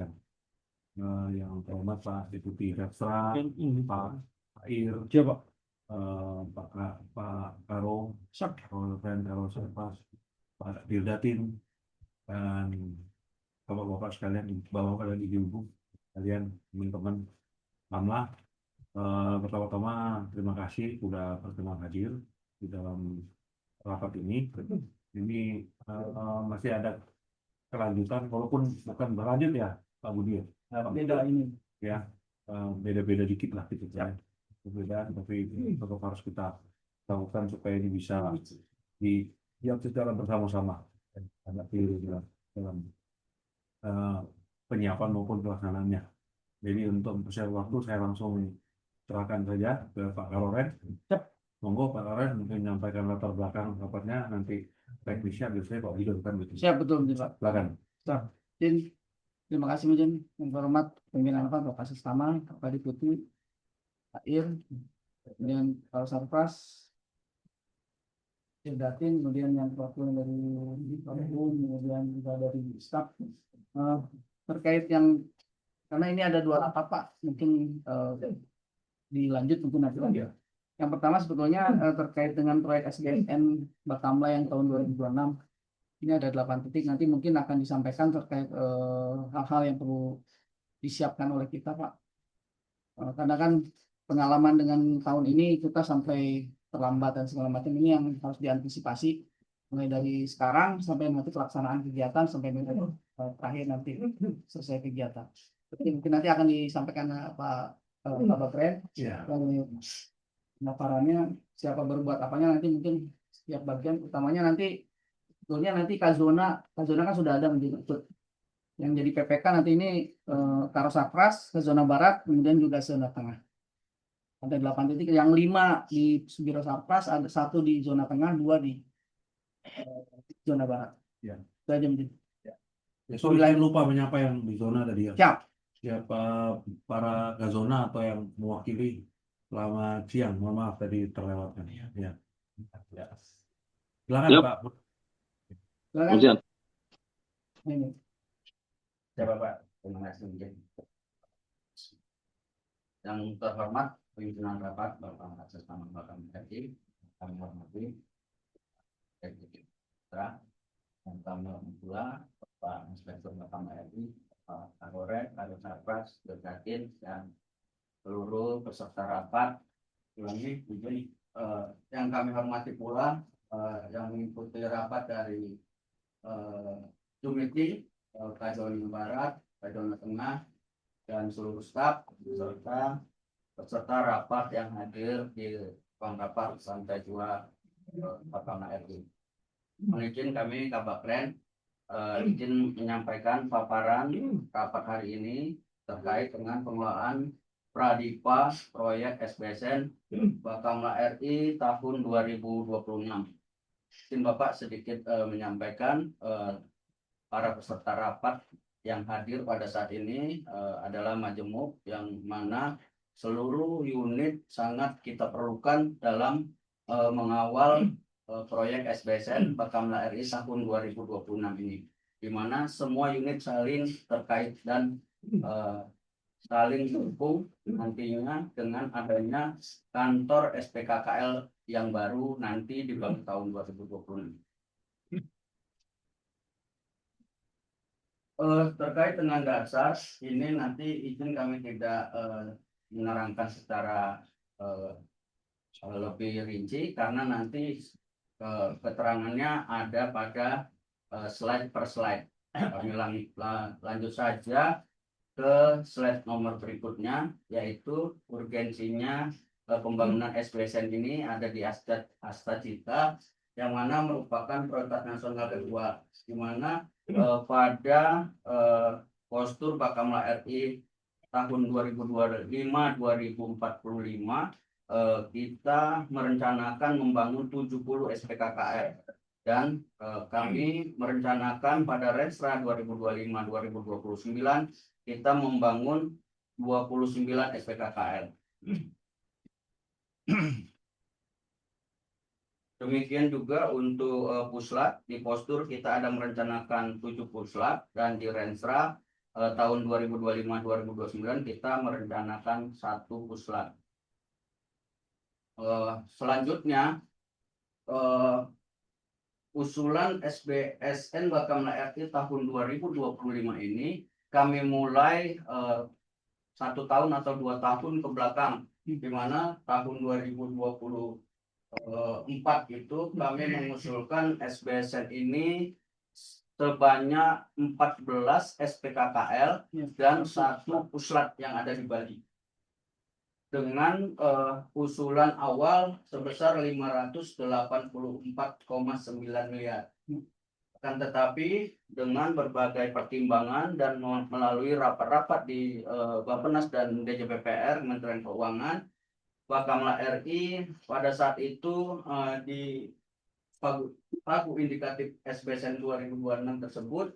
sampaikan. Yang terhormat Pak Deputi Refsra, Pak Ir, Siapa? Pak Karo, Karo Serpas, Pak Dirdatin, dan bapak-bapak sekalian, bapak-bapak dan ibu-ibu kalian, teman-teman Pamla. Pertama-tama terima kasih sudah berkenan hadir di dalam rapat ini. Ini masih ada kelanjutan, walaupun bukan berlanjut ya Pak Budi. Beda ini. Ya, beda-beda dikit lah gitu ya. Berbeda, tapi tetap harus kita lakukan supaya ini bisa dilihat secara bersama-sama. Ada dalam penyiapan maupun pelaksanaannya. Jadi untuk mempersiapkan waktu saya langsung serahkan saja ke Pak Karoren. Monggo Pak Karoren mungkin menyampaikan latar belakang rapatnya, nanti teknisnya biasanya Pak Bidon kan gitu. Siap, betul Pak. Silakan. Terima kasih Majen, yang terhormat pimpinan Pak Kasus Taman, Pak Deputi, Pak Ir, kemudian Pak Sarpras, Datin, kemudian yang perwakilan dari kemudian juga dari staf. Terkait yang karena ini ada dua rapat Pak, mungkin dilanjut mungkin nanti lagi. Yang pertama sebetulnya terkait dengan proyek SBSN Bakamla yang tahun 2026. Ini ada 8 titik, nanti mungkin akan disampaikan terkait hal-hal yang perlu disiapkan oleh kita Pak. Karena kan pengalaman dengan tahun ini kita sampai terlambat dan segala macam, ini yang harus diantisipasi mulai dari sekarang sampai nanti pelaksanaan kegiatan sampai terakhir nanti selesai kegiatan. Mungkin nanti akan disampaikan Pak Bakren, pemaparannya siapa berbuat apanya, nanti mungkin setiap bagian utamanya nanti sebetulnya nanti Kazona kan sudah ada menjadi yang jadi PPK nanti ini Karosakras ke zona barat, kemudian juga zona tengah. Ada 8 titik, yang 5 di Biro Sarpras, ada 1 di zona tengah, 2 di zona barat. Ya. Itu aja mungkin. Ya, sorry, saya lupa menyapa yang di zona tadi ya. Siap. Siapa para Gazona atau yang mewakili. Selamat siang, mohon maaf tadi terlewatkan. Ya. Silakan Pak. Silakan. Ini. Siapa Pak? Terima kasih. Yang terhormat pimpinan rapat Bapak Kasus Taman Bakam RI, kami hormati Putra dan kami pula Bapak Inspektur Bakam RI, Pak Karoren, Karo Sarpras, Dirdatin, dan seluruh peserta rapat. Ulangi, yang kami hormati pula yang mengikuti rapat dari Jumiti, Kazona Barat, Kazona Tengah, dan seluruh staf serta peserta rapat yang hadir di ruang rapat lantai 2 Bakamla RI. Izin kami Kabakren izin menyampaikan paparan rapat hari ini terkait dengan pengelolaan Pradipa proyek SBSN Bakamla RI tahun 2026. Izin Bapak sedikit menyampaikan para peserta rapat yang hadir pada saat ini adalah majemuk yang mana seluruh unit sangat kita perlukan dalam mengawal proyek SBSN Bakamla RI tahun 2026 ini, di mana semua unit saling terkait dan saling dukung nantinya dengan adanya kantor SPKKL yang baru nanti di tahun 2026. Terkait dengan dasar ini nanti izin kami tidak menerangkan secara lebih rinci karena nanti keterangannya ada pada slide per slide. Kami lanjut saja ke slide nomor berikutnya, yaitu urgensinya pembangunan SBSN ini ada di Astacita, yang mana merupakan prioritas nasional kedua, di mana pada postur Bakamla RI tahun 2025-2045 kita merencanakan membangun 70 SPKKL dan kami merencanakan pada Renstra 2025-2029 kita membangun 29 SPKKL. Demikian juga untuk puslat, di postur kita ada merencanakan 7 puslat dan di Renstra tahun 2025-2029 kita merencanakan 1 puslat. Selanjutnya usulan SBSN Bakamla RI tahun 2025 ini kami mulai 1 tahun atau 2 tahun ke belakang, di mana tahun 2024 itu kami mengusulkan SBSN ini sebanyak 14 SPKKL dan 1 puslat yang ada di Bali. Dengan usulan awal sebesar 584,9 miliar. Akan tetapi dengan berbagai pertimbangan dan melalui rapat-rapat di Bappenas dan DJPPR Kementerian Keuangan, Bakamla RI pada saat itu di pagu indikatif SBSN 2026 tersebut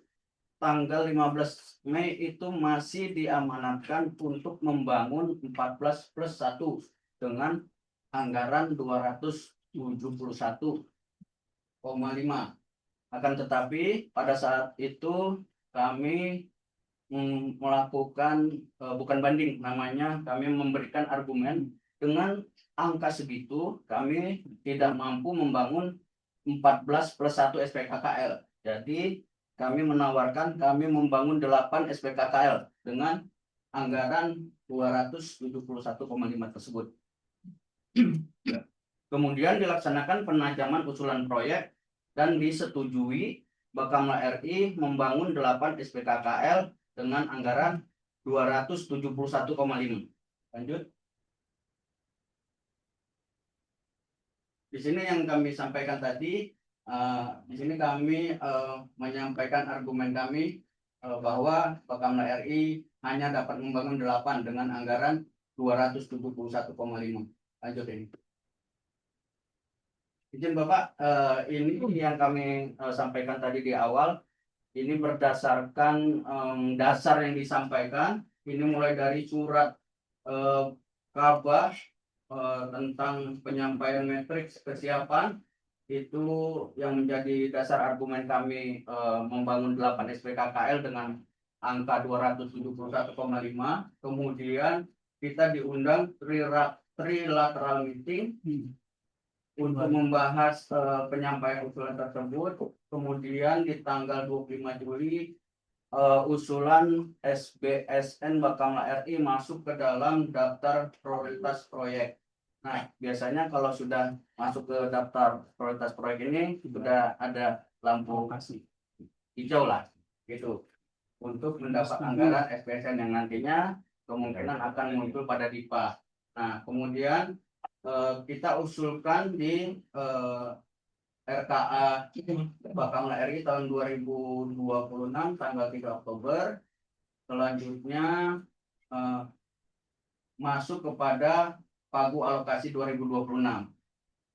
tanggal 15 Mei itu masih diamanatkan untuk membangun 14+1 dengan anggaran 271,5. Akan tetapi pada saat itu kami melakukan bukan banding namanya, kami memberikan argumen dengan angka segitu kami tidak mampu membangun 14+1 SPKKL. Jadi kami menawarkan kami membangun 8 SPKKL dengan anggaran 271,5 tersebut. Kemudian dilaksanakan penajaman usulan proyek dan disetujui Bakamla RI membangun 8 SPKKL dengan anggaran 271,5. Lanjut. Di sini yang kami sampaikan tadi, di sini kami menyampaikan argumen kami bahwa Bakamla RI hanya dapat membangun 8 dengan anggaran 271,5. Lanjut ini. Izin Bapak, ini yang kami sampaikan tadi di awal. Ini berdasarkan dasar yang disampaikan. Ini mulai dari surat Kabah tentang penyampaian matriks kesiapan. Itu yang menjadi dasar argumen kami membangun 8 SPKKL dengan angka 271,5. Kemudian kita diundang trilateral meeting untuk membahas penyampaian usulan tersebut. Kemudian di tanggal 25 Juli usulan SBSN Bakamla RI masuk ke dalam daftar prioritas proyek. Nah, biasanya kalau sudah masuk ke daftar prioritas proyek ini sudah ada lampu hijau lah, gitu, untuk mendapat anggaran SBSN yang nantinya kemungkinan akan muncul pada DIPA. Nah, kemudian kita usulkan di RKA Bakamla RI tahun 2026 tanggal 3 Oktober. Selanjutnya masuk kepada pagu alokasi 2026.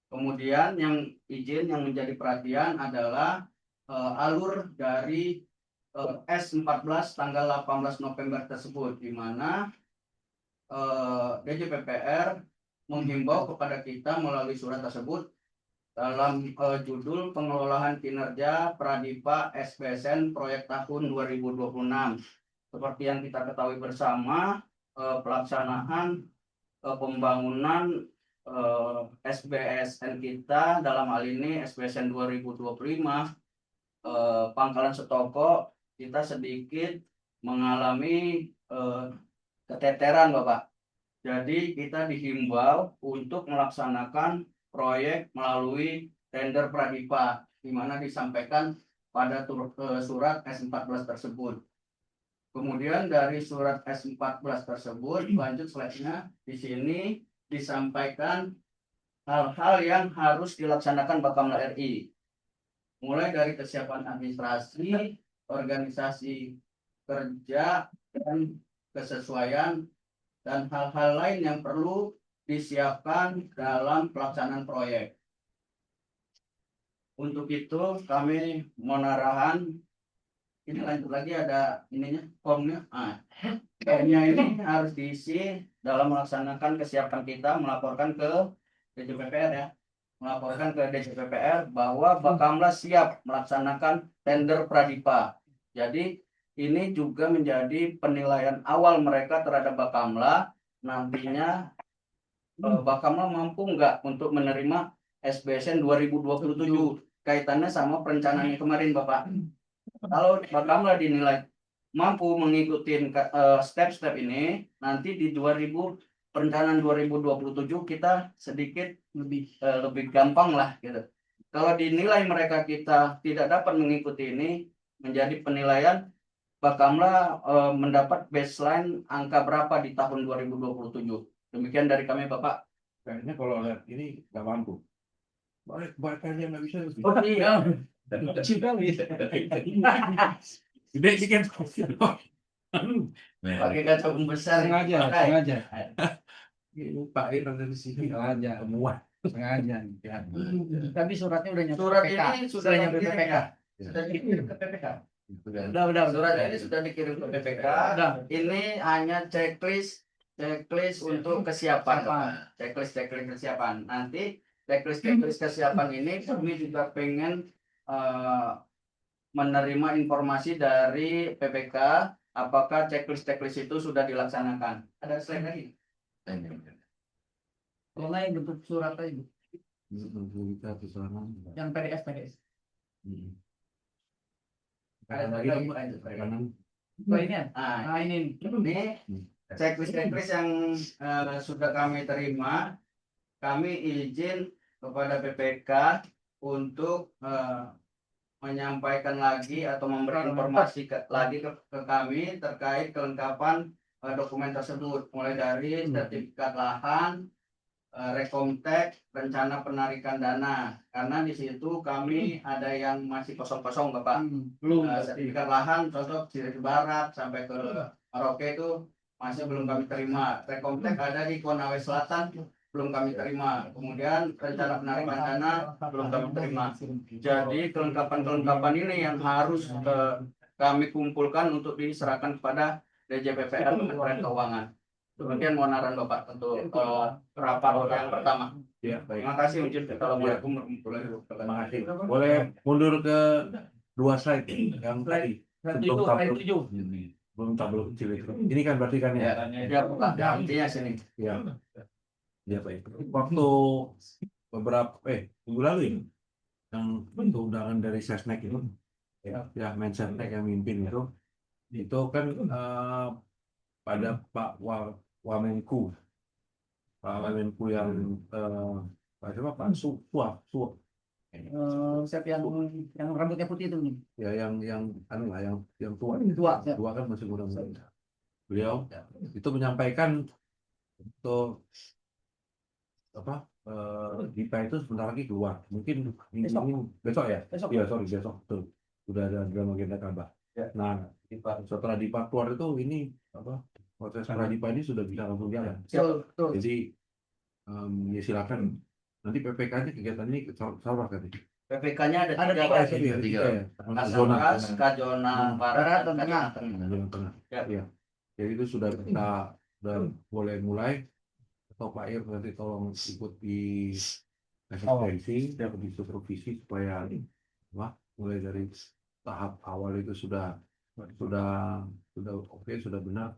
Kemudian yang yang menjadi perhatian adalah alur dari S14 tanggal 18 November tersebut, di mana DJPPR menghimbau kepada kita melalui surat tersebut dalam judul pengelolaan kinerja Pradipa SBSN proyek tahun 2026. Seperti yang kita ketahui bersama, pelaksanaan pembangunan SBSN kita dalam hal ini SBSN 2025 Pangkalan Setoko kita sedikit mengalami keteteran, Bapak. Jadi kita dihimbau untuk melaksanakan proyek melalui tender Pradipa, di mana disampaikan pada surat S14 tersebut. Kemudian dari surat S14 tersebut, lanjut slide-nya, di sini disampaikan hal-hal yang harus dilaksanakan Bakamla RI. Mulai dari kesiapan administrasi, organisasi kerja, dan kesesuaian, dan hal-hal lain yang perlu disiapkan dalam pelaksanaan proyek. Untuk itu kami mohon arahan. Ini lanjut lagi ada ininya, formnya. Formnya ini harus diisi dalam melaksanakan kesiapan kita melaporkan ke DJPPR ya. Melaporkan ke DJPPR bahwa Bakamla siap melaksanakan tender Pradipa. Jadi ini juga menjadi penilaian awal mereka terhadap Bakamla. Nantinya Bakamla mampu nggak untuk menerima SBSN 2027 kaitannya sama perencanaan kemarin Bapak. Kalau Bakamla dinilai mampu mengikuti step-step ini, nanti di perencanaan 2027 kita sedikit lebih gampang lah gitu. Kalau dinilai mereka kita tidak dapat mengikuti ini, menjadi penilaian Bakamla mendapat baseline angka berapa di tahun 2027. Demikian dari kami Bapak. Kayaknya kalau lihat ini nggak mampu. Baik aja nggak bisa. Oh iya. Kecil kali. Gede sih kan. Pakai kaca besar. Sengaja. Ini Pak Ir ada di sini. Sengaja. Semua. Sengaja. Ya. Tapi suratnya udah nyampe Surat PPK. ini sudah nyampe dikirim PPK. ya? Sudah dikirim ke PPK. Udah. Surat ini sudah dikirim ke PPK. Udah. Ini hanya checklist untuk kesiapan. Checklist kesiapan. Nanti checklist kesiapan ini kami juga pengen menerima informasi dari PPK apakah checklist itu sudah dilaksanakan. Ada slide lagi? Kalau nggak yang bentuk surat aja, Bu. Yang PDF. Ada lagi lagi. kanan. Oh ini ya? Nah, Ini. ini checklist yang sudah kami terima, kami izin kepada PPK untuk menyampaikan lagi atau memberi informasi lagi ke kami terkait kelengkapan dokumen tersebut, mulai dari sertifikat lahan, rekomtek, rencana penarikan dana, karena di situ kami ada yang masih kosong-kosong Bapak. Belum. Sertifikat lahan contoh Cirebon Barat sampai ke Merauke itu masih belum kami terima. Rekomtek ada di Konawe Selatan belum kami terima. Kemudian rencana penarikan dana belum kami terima. Jadi kelengkapan ini yang harus kami kumpulkan untuk diserahkan kepada DJPPR Kementerian Keuangan. Demikian mohon arahan Bapak untuk rapat yang pertama. Ya, baik. Terima kasih Ujin. Assalamualaikum Terima kasih. Boleh mundur ke 2 slide yang tadi. Sebelum tabel. Belum tabel kecil itu. Ini kan berarti kan ya? Ya, Pak. Intinya sini. Ya. Ya baik. Waktu beberapa minggu lalu ini yang undangan dari Sesnek itu, ya Mensesnek yang mimpin itu kan pada Pak Wamenku yang Pak Suap. Siapa yang rambutnya putih itu nih? Ya yang tua. Ya. Tua kan masih muda-muda. Beliau itu menyampaikan untuk DIPA itu sebentar lagi keluar. Mungkin besok ya? Besok. Iya, besok. Betul. Sudah ada dalam agenda kabar. Ya. Nah, setelah DIPA keluar itu ini proses DIPA ini sudah bisa langsung jalan. Betul. Jadi ya silakan. Nanti PPK-nya kegiatan ini sama kan? PPK-nya ada Tiga. Zona Barat dan Tengah. Zona Tengah. Ya. Iya. Jadi itu sudah boleh mulai. Atau Pak Ir nanti tolong ikut di asistensi dan di supervisi supaya mulai dari tahap awal itu sudah oke, sudah benar.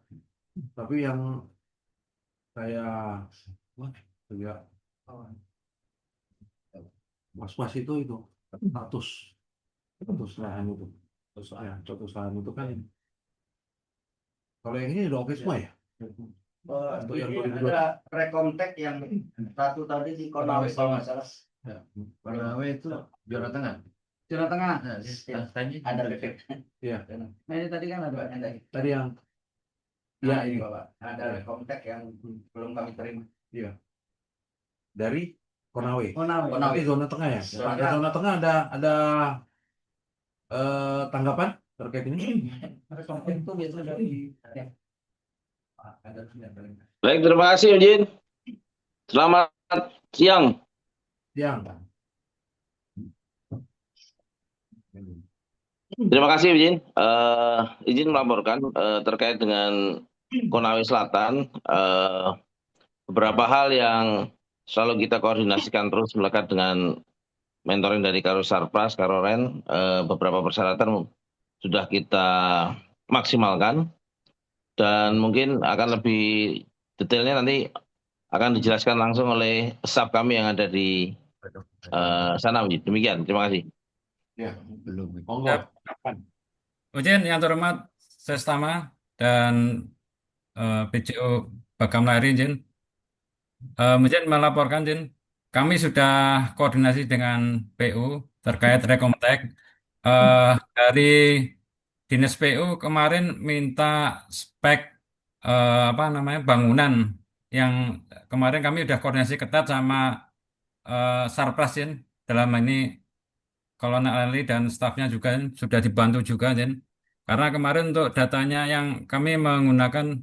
Tapi yang saya agak was-was itu status lahan itu. Status lahan itu kan kalau yang ini udah oke semua ya? Untuk yang ada rekomtek yang satu tadi di Konawe kalau nggak salah. Konawe itu zona tengah. Zona Tengah. Ada PPK. Iya. Nah ini tadi kan ada. Tadi yang ini Bapak. Ada rekomtek yang belum kami terima. Iya. Dari Konawe. Konawe. Zona tengah ya. Zona tengah ada tanggapan terkait ini? Rekomtek itu biasanya dari Baik, terima kasih Ujin. Selamat siang. Terima kasih Ujin. Izin melaporkan terkait dengan Konawe Selatan. Beberapa hal yang selalu kita koordinasikan terus melekat dengan mentoring dari Karusarpras, Karoren. Beberapa persyaratan sudah kita maksimalkan dan mungkin akan lebih detailnya nanti akan dijelaskan langsung oleh staf kami yang ada di sana. Demikian, terima kasih. Ya, Belum. monggo. Siap. Kapan? Izin yang terhormat Sestama dan PCO Bakamla RI, izin. Izin melaporkan, izin. Kami sudah koordinasi dengan PU terkait rekomtek. Dari Dinas PU kemarin minta spek apa namanya bangunan yang kemarin kami sudah koordinasi ketat sama Sarpras, izin. Dalam ini Kolonel Ali dan stafnya juga sudah dibantu juga, Jen. Karena kemarin untuk datanya yang kami menggunakan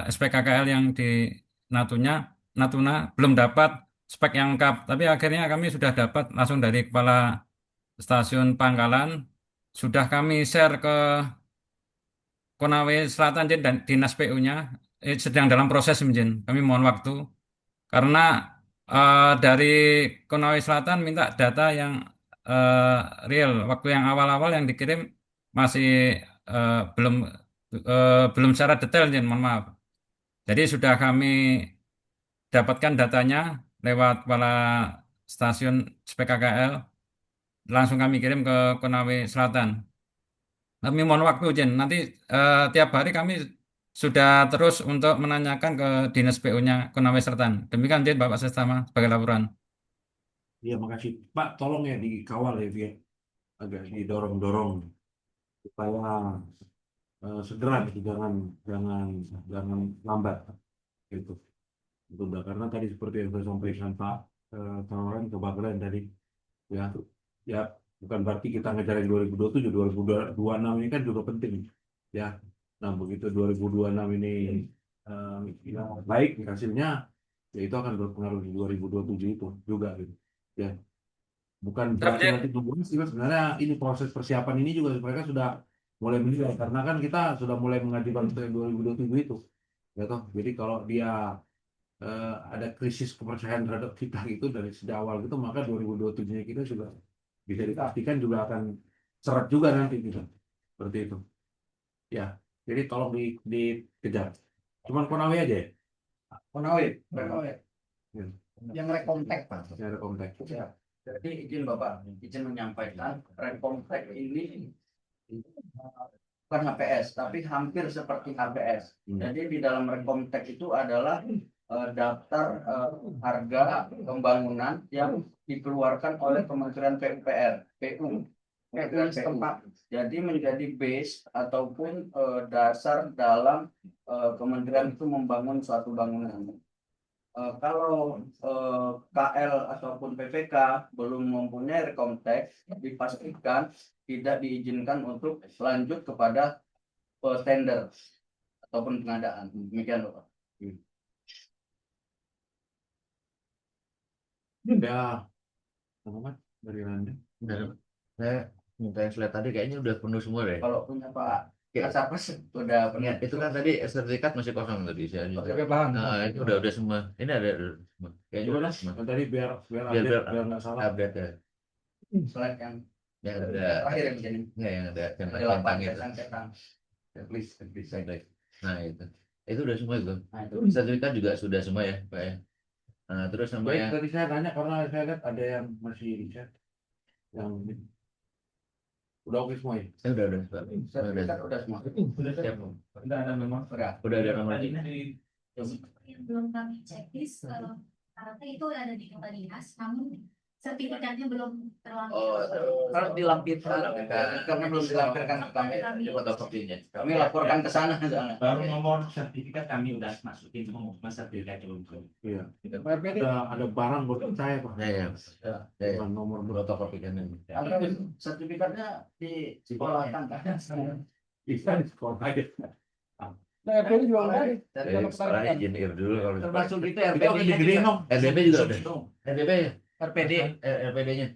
SPKKL yang di Natuna, Natuna belum dapat spek yang lengkap. Tapi akhirnya kami sudah dapat langsung dari Kepala Stasiun Pangkalan. Sudah kami share ke Konawe Selatan, Jen, dan Dinas PU-nya. Sedang dalam proses, Jen. Kami mohon waktu. Karena dari Konawe Selatan minta data yang eh, real, waktu yang awal-awal yang dikirim masih belum belum secara detail, Jen, mohon maaf. Jadi sudah kami dapatkan datanya lewat kepala stasiun SPKKL, langsung kami kirim ke Konawe Selatan. Kami mohon waktu, Jen. Nanti tiap hari kami sudah terus untuk menanyakan ke Dinas PU-nya Konawe Selatan. Demikian, Jen, Bapak Sestama, sebagai laporan. Iya, makasih. Pak, tolong ya dikawal ya, Via. Agak didorong-dorong supaya segera gitu, jangan lambat gitu. Itu udah karena tadi seperti yang saya sampaikan Pak Tawaran ke Baglan tadi ya, ya bukan berarti kita ngejar yang 2027, 2026 ini kan juga penting ya. Nah, begitu 2026 ini ya, baik hasilnya, ya itu akan berpengaruh di 2027 itu juga gitu. Ya, bukan berarti Jen. nanti tunggu sih, sebenarnya ini proses persiapan ini juga mereka sudah mulai menilai karena kan kita sudah mulai mengajukan untuk yang 2027 itu ya toh. Jadi kalau dia ada krisis kepercayaan terhadap kita gitu dari sejak awal gitu, maka 2027-nya kita juga bisa dipastikan juga akan seret juga nanti gitu. Seperti itu. Ya, jadi tolong dikejar. Cuman Konawe aja ya? Konawe, Konawe. Ya. Yang rekomtek, Pak. Ya, ada kontak. Ya. Jadi izin Bapak, izin menyampaikan rekomtek ini bukan HPS, tapi hampir seperti HPS. Jadi di dalam rekomtek itu adalah daftar harga pembangunan yang dikeluarkan oleh Kementerian PUPR, PU setempat. Jadi menjadi base ataupun dasar dalam kementerian itu membangun suatu bangunan. Kalau KL ataupun PPK belum mempunyai rekomtek, dipastikan tidak diizinkan untuk lanjut kepada tender ataupun pengadaan. Demikian, Bapak. Ya, teman dari Anda. Saya minta yang slide tadi kayaknya udah penuh semua deh. Kalau punya Pak Kasarpas udah Ya, pernah. itu kan tadi sertifikat masih kosong tadi. Oke, paham. Nah, itu udah semua. Ini ada semua. Kayaknya Coba udah lah, semua. yang tadi biar Biar nggak salah. Update ya. Slide yang Yang ada terakhir yang jadi yang ada delapan itu. centang. Please. Nah, itu udah semua itu. Nah, itu Sertifikat juga sudah semua ya, Pak ya. Nah, terus sama Baik, yang tadi saya tanya karena saya lihat ada yang masih di chat. Yang udah oke semua ya? udah, Pak. sertifikat udah semua. Siap. Udah ada memang. Udah ada nomor. Belum kami checklist karena itu ada di kota dinas, namun sertifikatnya belum terlampir. Kalau dilampirkan, karena belum dilampirkan ke kami, Ini fotokopinya. kami laporkan ke sana. Baru nomor sertifikat kami udah masukin pengumuman sertifikat dulu. Iya. PPD. Ada barang buat saya Pak. Ya. Bukan nomor Fotokopikan ini. Sertifikatnya di sekolah kan? bisa di sekolah aja. Nah, RPD juga udah. Sekolahnya engineer dulu kalau Termasuk itu Itu akan digedein dong. RDP juga ada. RDP ya? RPD. RPD-nya.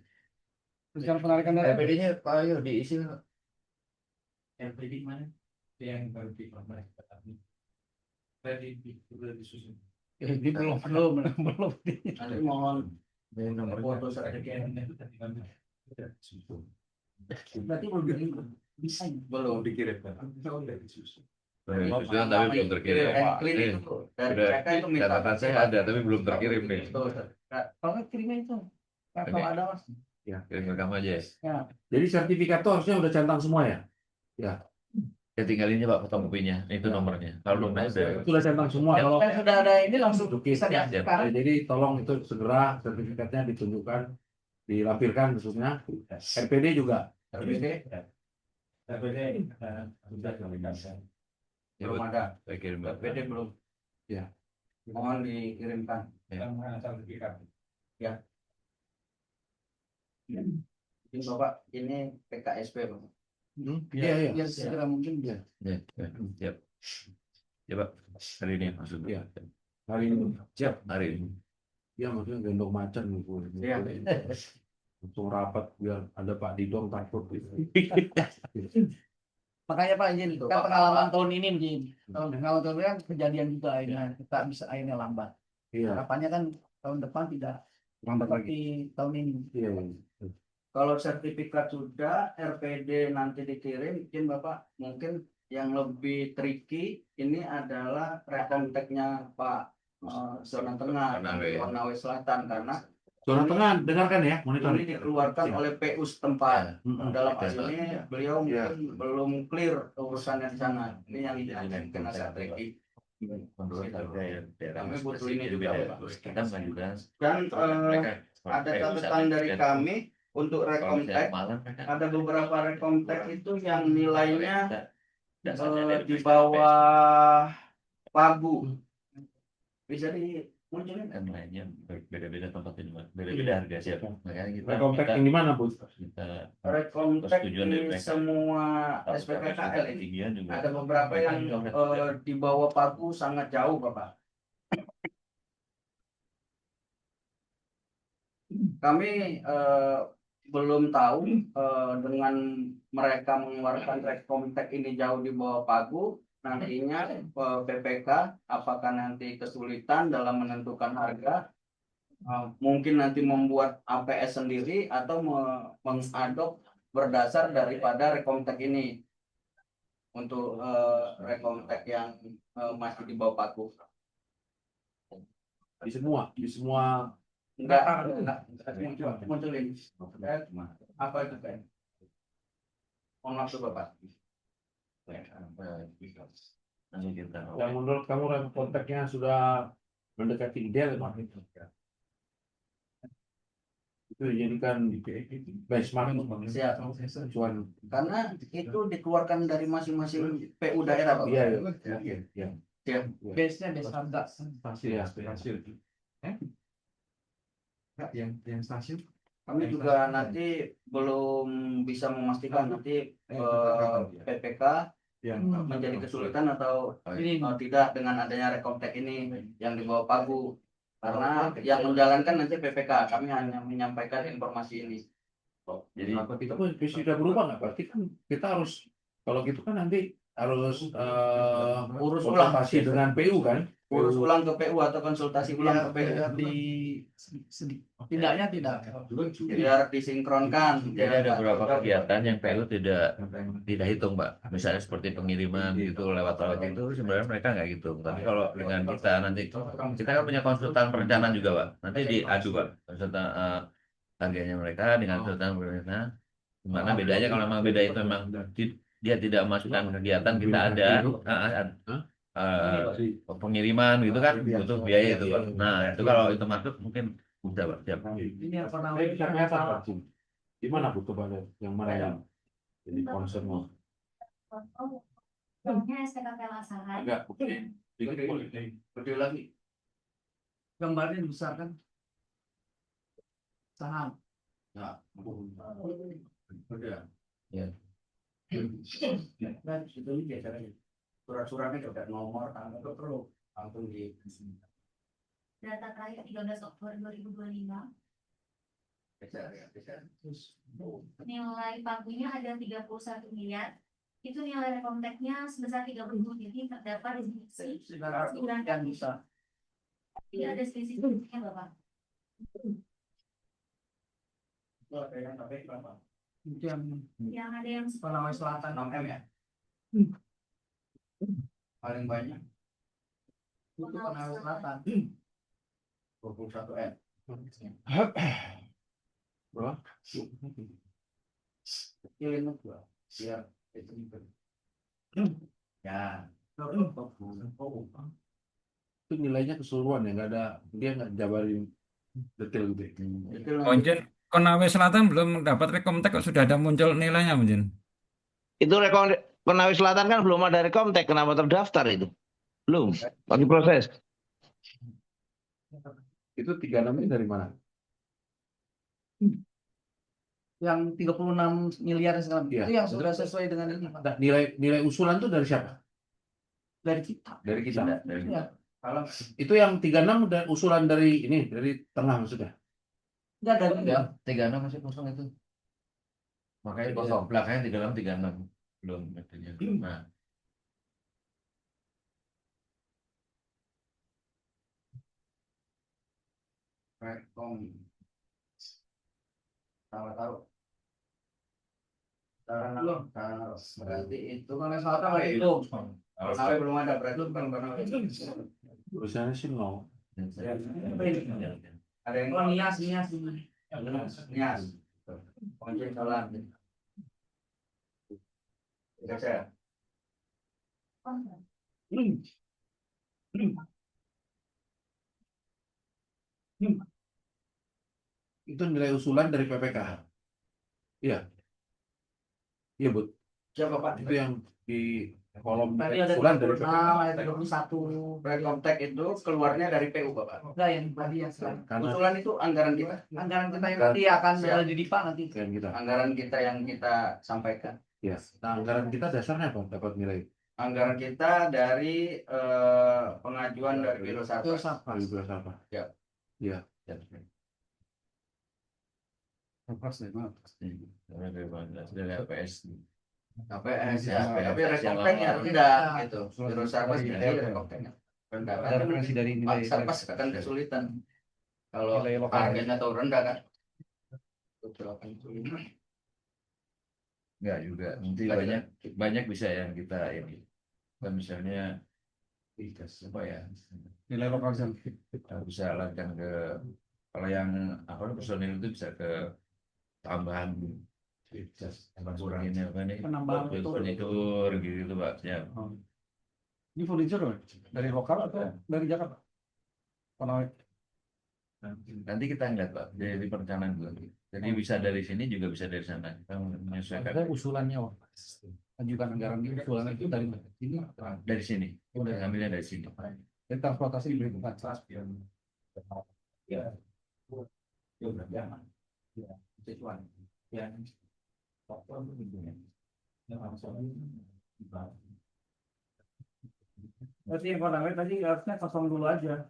Rencana penarikan dana. RPD-nya Pak Ayo diisi. LPD mana? Yang baru diperoleh tapi udah disusun. Ini belum. Nanti mohon Ini nomor foto sertifikat. Itu tadi kami sudah disusun. Berarti belum belum dikirimkan. Sudah tapi belum terkirim. Clean Eh, itu dari udah, mereka itu minta catatan saya ada tapi belum terkirim nih. Betul. Kalau nggak kirimnya itu. Kalau ada mas. Kirim ke kamu aja ya. Ya. Jadi sertifikat itu harusnya udah centang semua ya? Ya tinggal ini Pak fotokopinya, itu nomornya. Kalau nomornya udah. Itu udah centang semua. Ya. Kalau Yang sudah ada ini langsung bisa ya, diakses sekarang. jadi tolong itu segera sertifikatnya ditunjukkan, dilampirkan khususnya. RPD juga. RPD Sudah komunikasi. Ya, belum buat- ada. saya kirim Pak. RPD belum. Ya. Mohon dikirimkan. Ini Bapak, ini PKSP Bapak. Iya, iya. Ya segera mungkin. Iya. Ya, ya, siap. Ya Pak, hari ini maksudnya. Iya. Hari ini. Siap, hari ini. Iya, maksudnya gendong macan gitu. Iya. Langsung rapat biar ada Pak Didong takut gitu. Makanya Pak izin, Itu, kan Pak. pengalaman tahun ini izin. Pengalaman tahun ini kan kejadian juga akhirnya kita bisa akhirnya lambat. Iya. Harapannya kan tahun depan tidak Lambat lagi. seperti tahun ini. Iya. Kalau sertifikat sudah, RPD nanti dikirim, mungkin Bapak, mungkin yang lebih tricky ini adalah rekonteknya Pak zona tengah, Konawe. Konawe Selatan, karena Zona tengah dengarkan ya, ini monitoring. dikeluarkan oleh PU setempat. Mm-mm. Dalam hal ini beliau Iya. mungkin belum clear urusannya di sana. Ini yang mungkin agak tricky. Menurut harga ya, Kami butuh ini juga, Pak. Kita mengajukan. Dan Mereka ada catatan dari kami untuk rekontek. malam mereka Ada beberapa rekontek itu yang nilainya dasarnya di bawah pagu. Bisa dimunculin? kan lainnya beda-beda tempat ini Pak. Beda-beda harga siapa. Makanya kita Rekontek yang di mana, Bu? kita Rekontek persetujuan dari di mereka. semua SPPKL ini. Tinggian juga. Ada beberapa yang di bawah pagu sangat jauh, Bapak. Kami belum tahu dengan mereka mengeluarkan rekontek ini jauh di bawah pagu, nantinya PPK apakah nanti kesulitan dalam menentukan harga, mungkin nanti membuat APS sendiri atau mengadop berdasar daripada rekontek ini untuk rekontek yang masih di bawah pagu. Di semua Enggak munculin. Apa itu kan? Mohon maaf tuh, Bapak. Nanti kita yang menurut kamu rekonteknya sudah mendekati ideal, Pak. Itu dijadikan benchmark Siap. acuan. Karena itu dikeluarkan dari masing-masing PU daerah, Pak. Iya, iya. Siap. Base-nya base harga. Hasil. Yang stasiun Kami juga nanti belum bisa memastikan nanti PPK Yang menjadi kesulitan atau Ini tidak dengan adanya rekontek ini yang di bawah pagu. Karena yang menjalankan nanti PPK, kami hanya menyampaikan informasi ini. jadi itu pun sudah berubah nggak? Berarti kan kita harus, kalau gitu kan nanti harus Urus ulang. konsultasi dengan PU kan? Urus ulang ke PU atau konsultasi ulang ke PU. tidaknya tidak. Biar disinkronkan. jadi ada beberapa kegiatan yang PLU tidak hitung Pak. Misalnya seperti pengiriman gitu lewat itu sebenarnya mereka nggak hitung. Tapi kalau dengan kita nanti kita kan punya konsultan perencanaan juga Pak. Nanti diadu Pak konsultan harganya mereka dengan konsultan perencanaan. Gimana bedanya kalau memang beda itu memang dia tidak masukkan kegiatan kita ada pengiriman gitu kan butuh biaya itu Pak. Nah itu kalau itu masuk mungkin bisa Pak. Siap. Ini apa Saya namanya? bisa kelihatan Pak. Di mana Bu coba yang mana yang jadi concern? Namanya SPKP Lasaran. Agak bukti. Dikit boleh. Betul lagi. Gambarnya besar kan? Saham. Nah, Udah. Ya. Kan itu biasanya. Surat-suratnya juga nomor tanggal itu perlu langsung di Data terakhir 13 Oktober 2025. Nilai pagunya ada 31 miliar. Itu nilai rekonteknya sebesar 30. Jadi terdapat selisih 9 Yang bisa. Tidak ada selisih Bapak. itu ada yang sampai berapa? Itu yang ada yang Konawe Selatan. 6 M ya. Paling banyak Itu Konawe Selatan. 21 M. Bro, Kecilin gua. Biar itu ya. itu nilainya keseluruhan ya, nggak ada, dia nggak jabarin detail gitu ya. Itu Oh, Jen, Konawe Selatan belum dapat rekomtek kok sudah ada muncul nilainya, Jen. Itu Konawe Selatan kan belum ada rekomtek, kenapa terdaftar itu? Belum, lagi proses. Itu 36 ini dari mana? Yang 36 miliar sekarang. Iya. Itu yang sudah sesuai dengan ini, Pak. Nah, nilai usulan tuh dari siapa? Dari kita. Dari kita. Dari Iya. kalau Itu yang 36 udah usulan dari ini, dari tengah maksudnya. Enggak dari ya 36 masih kosong itu. Makanya kosong. Belakangnya 36 belum artinya. Nah, rekom tahu cara berarti itu Konawe Selatan ada itu. Konawe belum ada, berarti bukan Konawe. Tulisannya sih nol. Ada yang Oh, Nias. Nias. Konjen Solar. Tidak saya. Itu nilai usulan dari PPKH. Iya. Iya, Bud. Siapa Pak? Itu yang di kolom Tadi ada usulan dari 36, PPKH. ada 31. Rekomtek itu keluarnya dari PU Bapak. Enggak yang tadi yang sekarang. Karena Usulan itu anggaran kita. Anggaran kita yang nanti akan Siap. di DIPA nanti. kan kita. Anggaran kita yang kita sampaikan. Ya. Nah, anggaran kita dasarnya apa? Dapat nilai Anggaran kita dari pengajuan dari Biro Itu Sarpas. apa? dari beras apa? Ya. Iya. dari APS. KPS ya, Ya, tapi yang rekomteknya lama. tidak gitu. Biro Sarpas Iya. jadi rekomteknya. Rendah kan? Referensi dari Pak nilai Sarpas akan kesulitan. Kalau Nilai lokal. harganya tahu rendah kan. Beberapa itu. Enggak juga. Nanti banyak bisa yang kita ini. Kan misalnya apa ya? nilai lokal Bisa alahkan ke kalau yang apa personil itu bisa ke tambahan kurang ini apa nih? Penambahan furnitur gitu Pak. Ya. Ini furniture dari lokal atau dari Jakarta? Konawe. Nanti kita ngeliat Pak dari perencanaan dulu. Jadi bisa dari sini juga bisa dari sana. Kita menyesuaikan Ada usulannya, Wak. Ajukan anggaran ini usulannya itu dari mana? Ini dari sini. Kita ambilnya dari sini. dari transportasi berhubungan. Ya. Berarti yang Konawe tadi harusnya kosong dulu aja.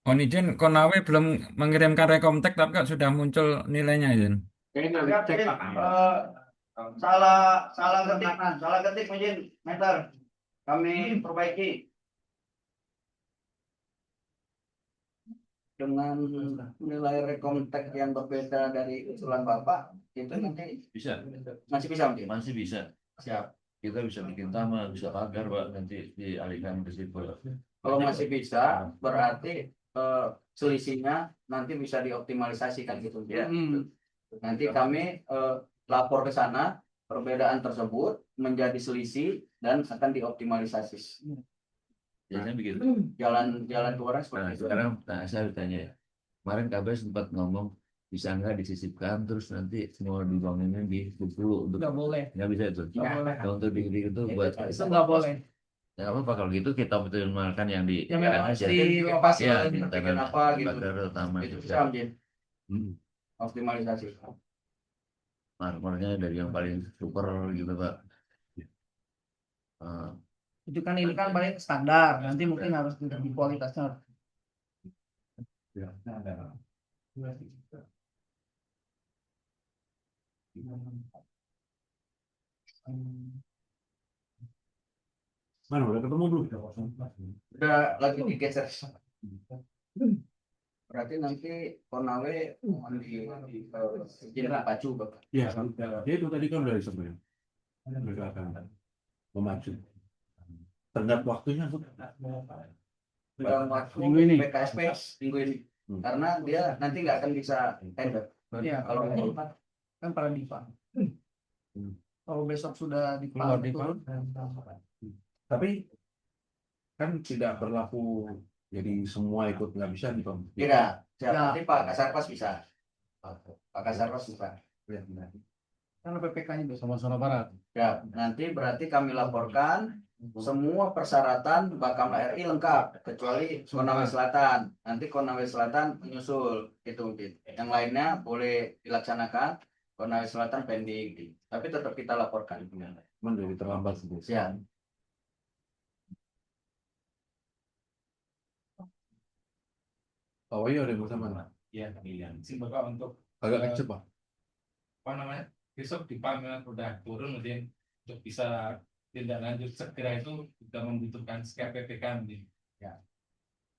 Oh, ini Jen, Konawe belum mengirimkan rekomtek tapi kok sudah muncul nilainya, Jen. Ini salah ketik mungkin meter. Kami perbaiki dengan nilai rekomtek yang berbeda dari usulan Bapak itu nanti Bisa. masih bisa mungkin. Masih bisa. Siap. Kita bisa bikin taman, bisa pagar Pak, nanti dialihkan ke situ. Kalau masih bisa berarti selisihnya nanti bisa dioptimalisasikan gitu ya. Nanti kami lapor ke sana perbedaan tersebut menjadi selisih dan akan dioptimalisasi. Biasanya begitu. Jalan keluarnya Nah, seperti itu. sekarang saya bertanya ya. Kemarin KBS sempat ngomong bisa nggak disisipkan terus nanti semua dibangunnya di dulu untuk Nggak boleh. nggak bisa itu. Nggak boleh. Kalau untuk di itu buat Itu nggak boleh. ya apa kalau gitu kita optimalkan yang di Yang daerah memang aja. di lokasi Ya, bikin di tanah apa gitu. bakar taman Itu bisa. bisa Om, optimalisasi. Marmernya dari yang paling super gitu Pak. Itu kan ini kan paling standar. Nanti mungkin harus di kualitasnya. Mana udah ketemu belum? Udah lagi digeser. Berarti nanti Konawe di Jenderal Pacu Bapak. Ya, kan, ya itu tadi kan udah disebutkan. Mereka akan memacu. Tenggat waktunya tuh. Dalam waktu Minggu ini. PKSP minggu ini. Karena dia nanti nggak akan bisa tender. Iya, Kalau kan para dipa. Kalau besok sudah Keluar dipa, dipa. Tapi kan tidak berlaku, jadi semua ikut nggak bisa nih Pak. tidak, siapa Ya. nanti Pak Kasarpas bisa. Pak Kasarpas bisa. karena PPK-nya besok. Sama zona barat. Ya, nanti berarti kami laporkan semua persyaratan Bakamla RI lengkap kecuali Konawe Selatan. Nanti Konawe Selatan menyusul itu mungkin. Yang lainnya boleh dilaksanakan. Konawe Selatan pending. Tapi tetap kita laporkan. Menjadi terlambat sih. Siap. Oh iya, ada yang bersama. Ya, pilihan. Si Bapak untuk Agak kecil Pak. apa namanya? Besok dipanggil udah turun mungkin untuk bisa tindak lanjut segera itu sudah membutuhkan skp PPK mungkin. Ya.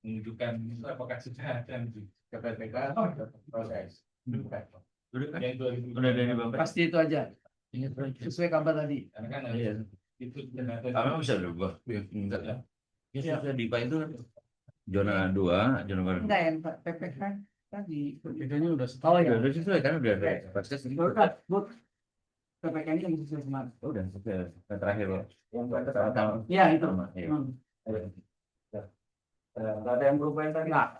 Menunjukkan itu apakah sudah ada mungkin. KPPK proses. Yang 2000 Udah dari Bapak. Pasti itu aja. Sesuai kabar tadi. karena kan Iya. itu ternyata Kami bisa berubah. Enggak. Ya sudah DIPA itu zona 2, zona barat. Enggak ya, Pak. PPK tadi. PPK-nya udah Oh iya. Udah sesuai kan udah ada proses ini. But PPK-nya yang sesuai kemarin. Udah sesuai yang terakhir loh. Yang Sama-sama. Iya, itu. Sama, iya. Nggak ada yang berubah yang tadi. Enggak.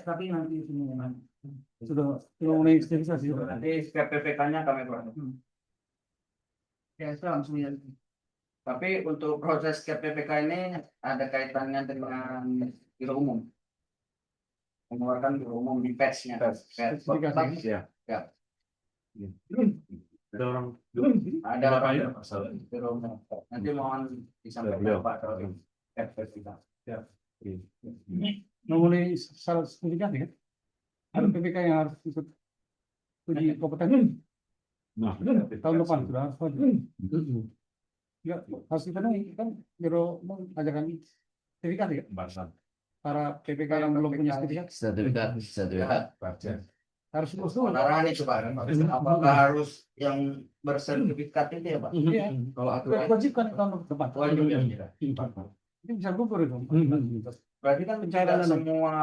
Tapi nanti sini nanti. sudah mulai sterilisasi. Nanti KPPK-nya kami buat. Ya, saya langsung ya. Tapi untuk proses KPPK ini ada kaitannya dengan biro umum. Mengeluarkan biro umum di patch-nya. Sertifikasi. Ya. Ya. Ada orang. Ada Bapak ya? biro umum. Nanti mohon disampaikan Beliau. Pak kalau KPPK. Memulai salah sertifikasi kan? Ada PPK yang harus ikut uji kompetensi Nah, tahun depan sudah harus wajib. Ya, harus dipenuhi kan biro mengajarkan sertifikasi kan? Barusan. Para PPK yang belum punya sertifikat Sertifikat. harus lulus dulu. Arahan itu Pak. Apakah harus yang bersertifikat itu ya Pak? Iya. Kalau aturan Wajibkan tahun depan. wajib ya. Itu bisa gugur itu. Berarti kan tidak semua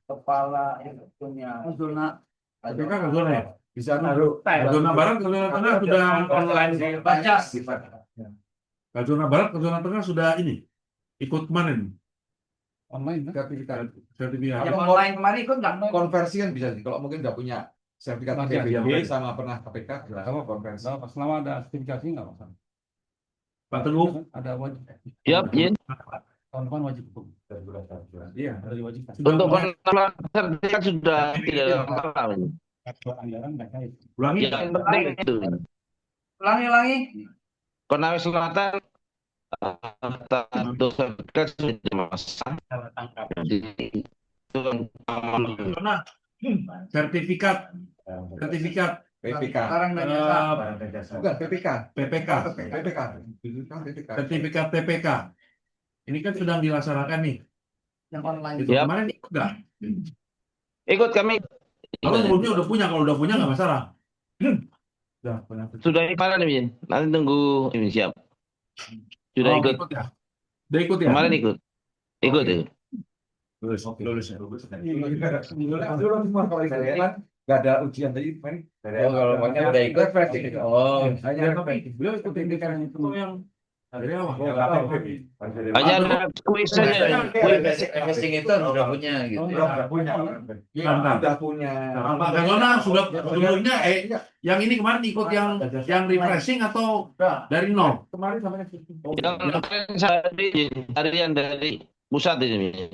kepala yang punya Zona PPK ke zona ya? bisa naruh Ke zona barat, ke zona tengah sudah online. baca. Ke zona barat, ke zona tengah sudah ini. Ikut kemarin. Online kan? Sertifikat. yang online kemarin ikut nggak? Konversi kan bisa sih. Kalau mungkin nggak punya sertifikat Masih ada. PBB sama pernah KPK, sama konversi. Nah, selama ada sertifikasi nggak masalah. Pak Teguh. Ada wajib. Siap, Jin. Tahun depan wajib hukum. Iya. Ada diwajibkan. Untuk penambahan sertifikat sudah tidak ada masalah. ini. Anggaran nggak kait. Ulangi. Yang penting itu. Ulangi. Konawe Selatan untuk sertifikat sudah dimasang. Jadi itu Zona. Sertifikat. PPK. Sekarang dan jasa. Bukan PPK. PPK. PPK. Sertifikat PPK. Ini kan sedang dilaksanakan nih. Yang online. Itu Yap. kemarin ikut nggak? ikut kami. Kalau sebelumnya udah punya, kalau udah punya nggak masalah. Udah punya. Sudah kemarin Jin. Nanti tunggu ini siap. Sudah Oh, ikut. ya. Udah ikut ya? Kemarin ikut. Ikut itu. Lulus. Lulus ya. Dulu semua kalau ikut nggak ada ujian tadi main. Kalau pokoknya udah ikut. Oh, Hanya Beliau ikut PPK itu yang dari awal. Hanya ada kuis saja. Investing itu sudah punya gitu. udah punya. Udah punya. Pak Gagona sudah sebelumnya yang ini kemarin ikut yang refreshing atau dari nol? Kemarin sampai Yang kemarin saya dari yang dari pusat ini.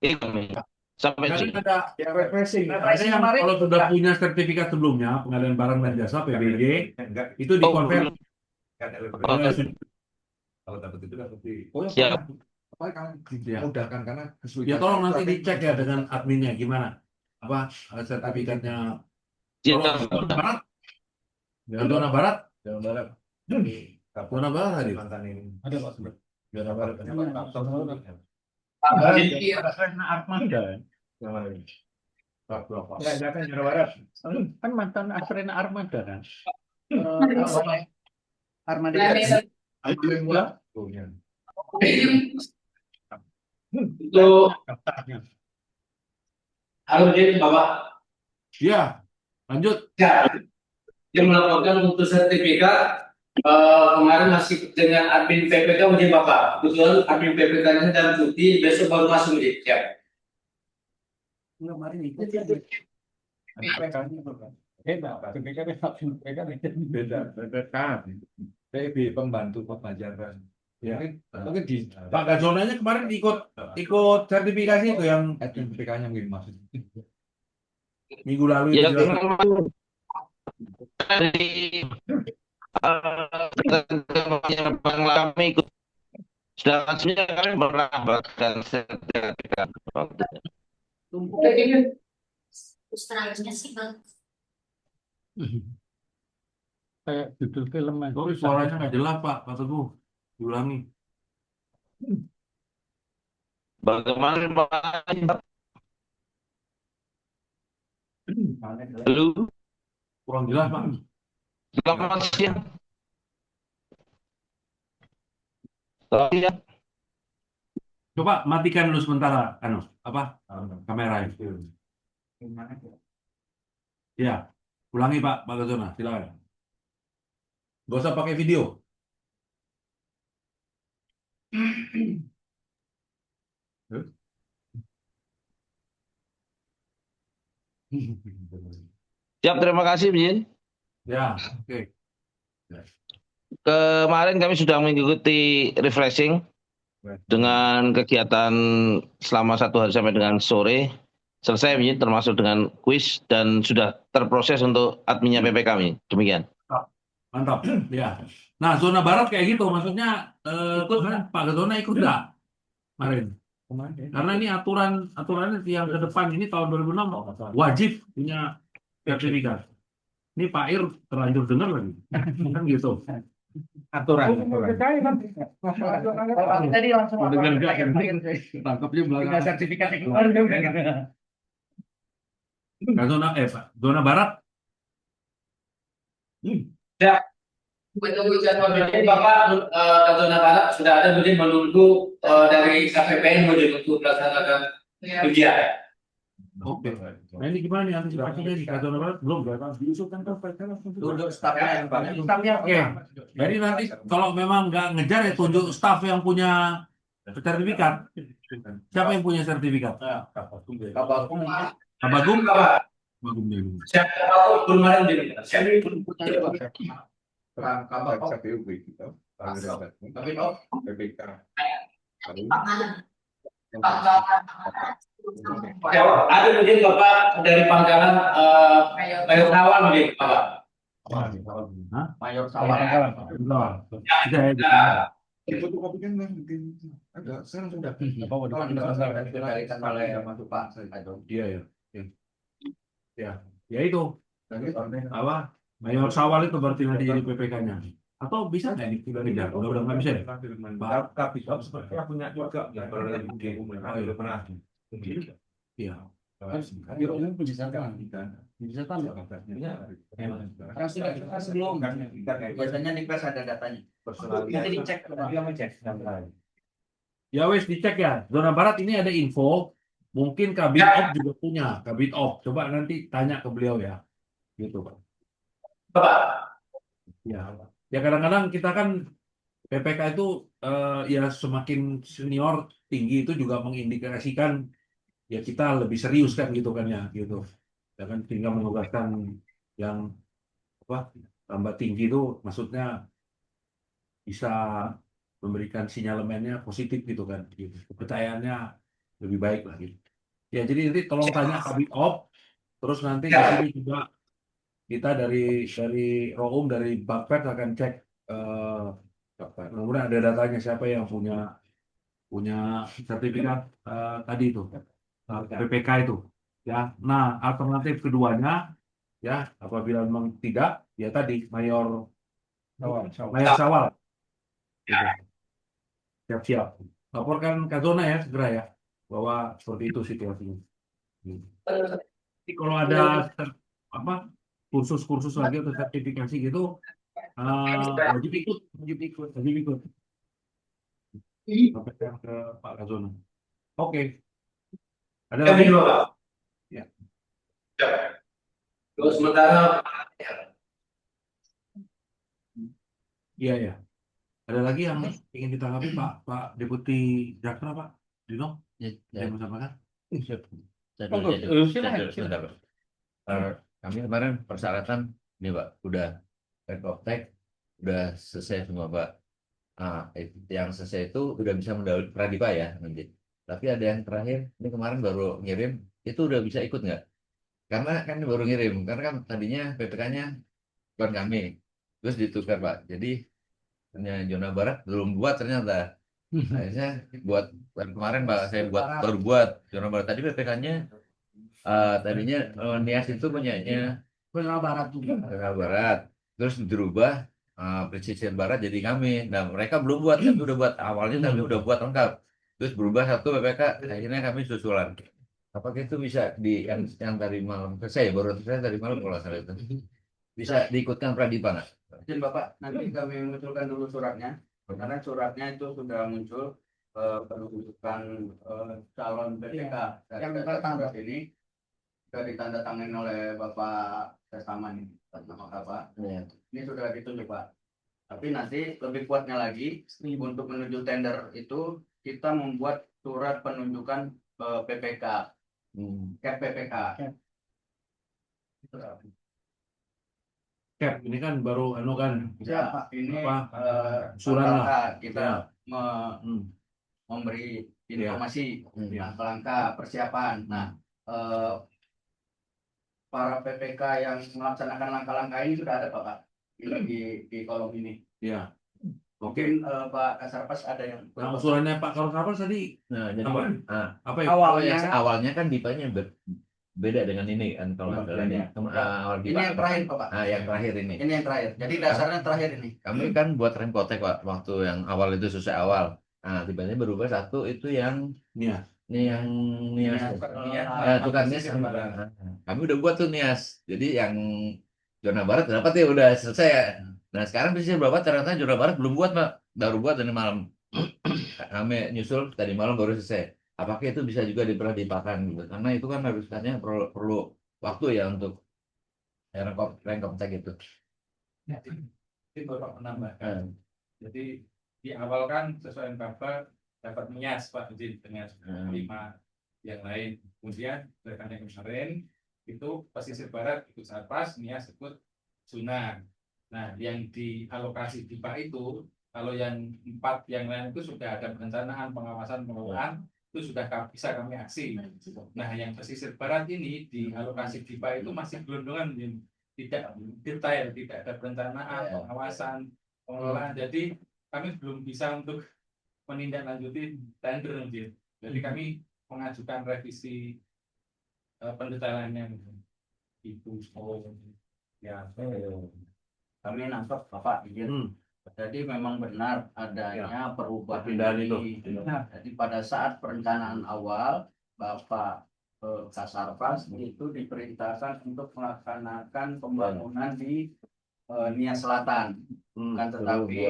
Ikut kami. Sampai Jadi sini. ada yang refreshing. ada yang kalau sudah punya sertifikat sebelumnya pengadaan barang dan jasa PBG itu dikonversi. Kalau dapat itu dapat di. Siap. Apa kan Ya. dimudahkan karena kesulitan. Ya tolong nanti dicek ya dengan adminnya gimana apa sertifikatnya. Siap. Kalau zona barat, zona barat, Jawa Barat. zona barat tadi. Mantan ini. Ada Pak sudah. Jawa Barat. Iya. Jadi Ya, kan Jawa Barat. Kan mantan Asrena Armada kan. Armada Halo, jadi Bapak. Ya, lanjut. Ya, yang melaporkan untuk sertifikat kemarin masih dengan admin PPK menjadi Bapak. Kebetulan admin PPK-nya dan cuti besok baru masuk menjadi. Ya. kemarin ikut. Beda. PPK. PB pembantu pembelajaran. Ya. Mungkin di Pak Gazonanya kemarin ikut sertifikasi itu yang admin PPK-nya mungkin maksud. minggu lalu Ya, itu. memang dari teman-teman kami ikut. Sedangkan sebenarnya kami pernah bahkan sertifikat. Australianya sih bang. Kayak judul film aja. Sorry, suaranya nggak jelas Pak, kata gue. Diulangi. Bagaimana Pak? Halo, Kurang jelas Pak. selamat siang. Selamat siang. Coba matikan dulu sementara, kamera itu. Ya, ulangi Pak Gazona, silakan. Gak usah pakai video. Siap, terima kasih, Bin. Ya, oke. Kemarin kami sudah mengikuti refreshing dengan kegiatan selama 1 hari sampai dengan sore. Selesai, Bin, termasuk dengan kuis dan sudah terproses untuk adminnya PP kami. Demikian. Mantap. Ya. Nah, zona barat kayak gitu, maksudnya Pak Gazona ikut nggak kemarin? Karena ini aturannya yang ke depan ini tahun 2006 wajib punya sertifikat. Ini Pak Ir terlanjur dengar lagi, kan gitu. Aturan. Tadi langsung Dengan nggak tangkapnya belakang. Punya sertifikat yang keluar Zona Pak, zona barat. Ya. Menunggu jadwal jadi Bapak zona barat sudah ada mungkin menunggu dari KPPN untuk melaksanakan ujian. Oke. Nah ini gimana nih antisipasinya di zona barat? Belum. Diusulkan ke Untuk stafnya yang banyak. Oke. Jadi nanti kalau memang nggak ngejar ya tunjuk staf yang punya sertifikat. Siapa yang punya sertifikat? Kabagum. Kabagum? Kabagum dulu. Siapa belum ada di PPK. Ada mungkin Bapak dari Pangkalan Mayor Sawal mungkin Bapak. Mayor Sawal. Fotokopi kan mungkin ada sekarang sudah. Dikendalikan oleh Pak. Iya ya. Ya, ya itu. Apa? Mayor Sawal itu berarti nanti jadi PPK-nya. Atau bisa nggak dikejar? Udah nggak bisa. Kabisop sepertinya punya juga. Pernah. Iya. Biro umum penyisakan. Penyisakan. Karena sudah sebelum. Biasanya Niklas ada datanya. Nanti dicek. Ya wes dicek ya. Zona Barat ini ada info. Mungkin Kabit Op juga punya. Kabit Op. Coba nanti tanya ke beliau ya. Gitu Pak. Bapak. Ya kadang-kadang kita kan PPK itu ya semakin senior tinggi itu juga mengindikasikan ya kita lebih serius kan gitu kan ya gitu. Ya kan tinggal menugaskan yang tambah tinggi itu maksudnya bisa memberikan sinyalemennya positif gitu kan. Gitu. Kepercayaannya lebih baik lah gitu. Ya jadi nanti tolong tanya Kabit Op terus nanti di sini juga kita dari Rohum dari Bakpet akan cek kemudian ada datanya siapa yang punya sertifikat tadi itu PPK itu ya. Nah alternatif keduanya ya apabila memang tidak ya tadi Mayor Sawal gitu. Siap-siap laporkan ke zona ya segera ya bahwa seperti itu situasinya. Jadi kalau ada apa kursus-kursus lagi atau sertifikasi gitu, wajib ikut, wajib ikut. Sampaikan ke Pak Kazono. Oke. Ada lagi? Ya. Terus sementara Iya ya. Ada lagi yang ingin ditanggapi Pak Deputi Jaksa Pak Dino? Ya, Yang mau sampaikan? Saya Monggo, dulu, saya dulu, silakan, saya dulu, sebentar, Pak. Kami kemarin persyaratan ini Pak, udah Renkoptek udah selesai semua Pak. Yang selesai itu udah bisa mendahului Pradipa ya nanti. Tapi ada yang terakhir, ini kemarin baru ngirim, itu udah bisa ikut nggak? Karena kan baru ngirim, karena kan tadinya PPK-nya bukan kami, terus ditukar Pak. Jadi ternyata zona barat belum buat ternyata. Akhirnya buat kemarin Pak, saya baru buat zona barat tadi PPK-nya. Tadinya Nias itu punyanya Zona barat juga. Zona barat, terus dirubah pesisir barat jadi kami. Nah mereka belum buat, tapi udah buat awalnya, tapi udah buat lengkap. Terus berubah satu PPK, akhirnya kami susulan. Apakah itu bisa di yang tadi malam selesai, baru selesai tadi malam kalau salah itu bisa diikutkan Pradipa nggak? izin Bapak, nanti kami munculkan dulu suratnya, karena suratnya itu sudah muncul penunjukan calon PPK Yang dan tanda. surat ini sudah ditandatangani oleh Bapak Sestaman ini, nama Bapak. Ya. Ini sudah ditunjuk Pak. Tapi nanti lebih kuatnya lagi untuk menuju tender itu kita membuat surat penunjukan PPK, PPK. Cap, ini kan baru kan Ya, ini usulan lah. langkah kita Ya. memberi informasi Ya. langkah persiapan. Nah, para PPK yang melaksanakan langkah-langkah ini sudah ada Pak di kolom ini. Ya. Mungkin Pak Kasarpas ada yang Nah, usulannya Pak Kasarpas tadi Nah, jadi apa ya? awalnya kan Dipanya beda dengan ini kan kalau masalahnya. Awal ini Dipa, yang terakhir Pak. yang terakhir ini. Ini yang terakhir. Jadi dasarnya terakhir ini. Kami kan buat Renkotek Pak, waktu yang awal itu selesai awal. Nah, tiba-tiba berubah satu itu yang Nias. ini yang Nias. Tukar Nias. Kami udah buat tuh Nias. Jadi yang zona barat dapat ya udah selesai. Nah, sekarang pesisir bawah ternyata zona barat belum buat Pak, baru buat tadi malam. Kami nyusul tadi malam baru selesai. Apakah itu bisa juga diperhatikan gitu? Karena itu kan harusnya perlu waktu ya untuk Renkotek itu. Ini Bapak menambahkan. Jadi di awal kan sesuai Bapak dapat Nias Pak izin dengan 5 yang lain. Kemudian rekan yang kemarin itu pesisir barat ikut Satpas, Nias ikut Sunan. Nah, yang dialokasi DIPA itu kalau yang 4 yang lain itu sudah ada perencanaan, pengawasan, pengelolaan itu sudah bisa kami aksi. Nah, yang pesisir barat ini di alokasi DIPA itu masih gelondongan, tidak detail, tidak ada perencanaan, pengawasan, pengelolaan. Jadi kami belum bisa untuk menindaklanjuti tender. Jadi kami mengajukan revisi pendetailannya. Itu ya. Kami nangkep Bapak izin. Jadi memang benar adanya perubahan itu. Jadi pada saat perencanaan awal Bapak Kasarpas itu diperintahkan untuk melaksanakan pembangunan di Nias Selatan. Kan tetapi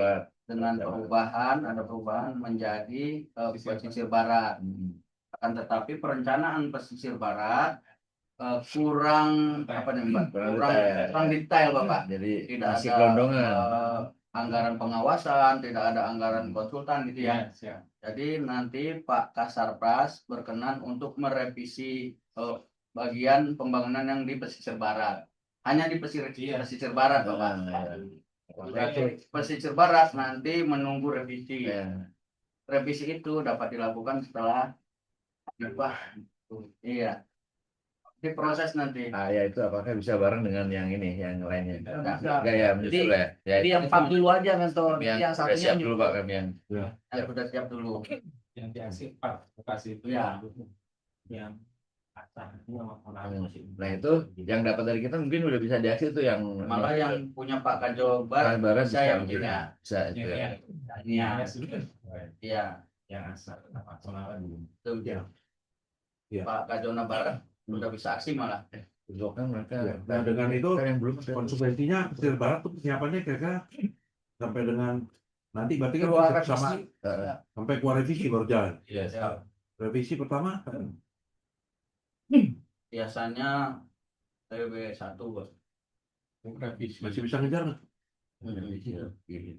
dengan ada perubahan menjadi pesisir barat. Akan tetapi perencanaan pesisir barat kurang kurang detail Bapak. Jadi Tidak masih ada gelondongan. anggaran pengawasan, tidak ada anggaran konsultan gitu ya. Jadi nanti Pak Kasarpras berkenan untuk merevisi bagian pembangunan yang di pesisir barat. Hanya di pesisir barat Bapak. Pesisir barat nanti menunggu revisi. Revisi itu dapat dilakukan setelah iya. Di proses nanti. Ya itu apakah bisa bareng dengan yang ini, yang lainnya? Enggak ya, menyusul ya. Jadi yang 4 dulu aja mentor. Yang Yang siap satunya dulu Pak kami yang. Yang sudah siap dulu. Yang di aksi 4 lokasi itu ya. Yang Nah itu yang dapat dari kita mungkin udah bisa diaksi tuh yang malah yang punya Pak Kajo Barat bisa yang mungkin punya. bisa itu ya. Iya. Yang asal Pak Kajona Barat udah bisa aksi malah. Besok kan mereka Nah, dengan itu kan yang belum ada. konsekuensinya pesisir barat tuh persiapannya kira-kira sampai dengan nanti berarti kan Keluar sama revisi. sampai keluar revisi baru jalan. Iya, siap. Revisi pertama Biasanya TW1 bos. Revisi. masih bisa ngejar nggak? Jadi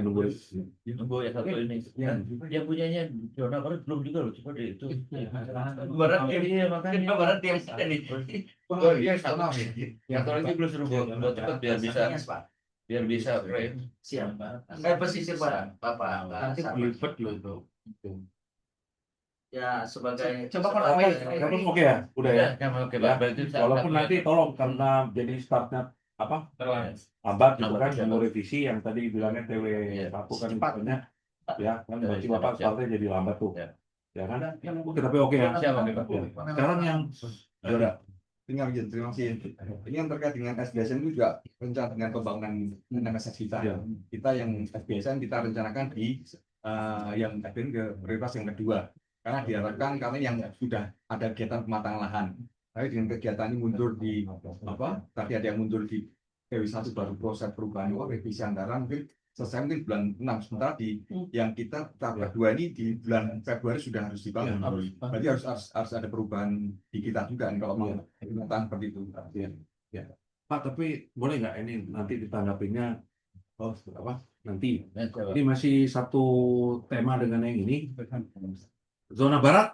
nunggu Nunggu yang satu ini. Yang punyanya zona barat belum juga loh, coba deh itu. Barat Iya makanya. Barat yang ada nih. Oh iya satu. Yang satu lagi belum suruh buat cepat biar bisa frame. Siap. Pesisir barat, Bapak. Nanti belibet loh itu. Ya sebagai Coba kalau oke ya? Udah ya? Oke, Ya. Pak. Berarti Walaupun nanti tolong karena jadi startnya apa? Terlambat. Lambat gitu Lambat, kan, siapa? mau revisi yang tadi bilangnya TW1 kan Cepat. misalnya ya kan berarti Siap, Bapak siap. startnya jadi lambat tuh. Ya. Ya kan? Oke, tapi oke ya. Siapa nih, Pak? Sekarang yang Yaudah. Tinggal izin, terima kasih. Ini yang terkait dengan SBSN itu juga rencana dengan pembangunan MSS kita. Iya. Kita yang SBSN kita rencanakan di yang ke prioritas yang kedua. Karena diharapkan kami yang sudah ada kegiatan pematangan lahan. Tapi dengan kegiatan ini mundur di apa? Tadi ada yang mundur di TW1 baru proses perubahan revisi anggaran mungkin selesai mungkin bulan 6. Sementara di yang kita tahap kedua ini di bulan Februari sudah harus dibangun. Berarti harus ada perubahan di kita juga nih kalau mau pemerintahan seperti itu. Ya. Pak, tapi boleh nggak ini nanti ditanggapinya apa? Nanti. Ini masih satu tema dengan yang ini. Zona barat.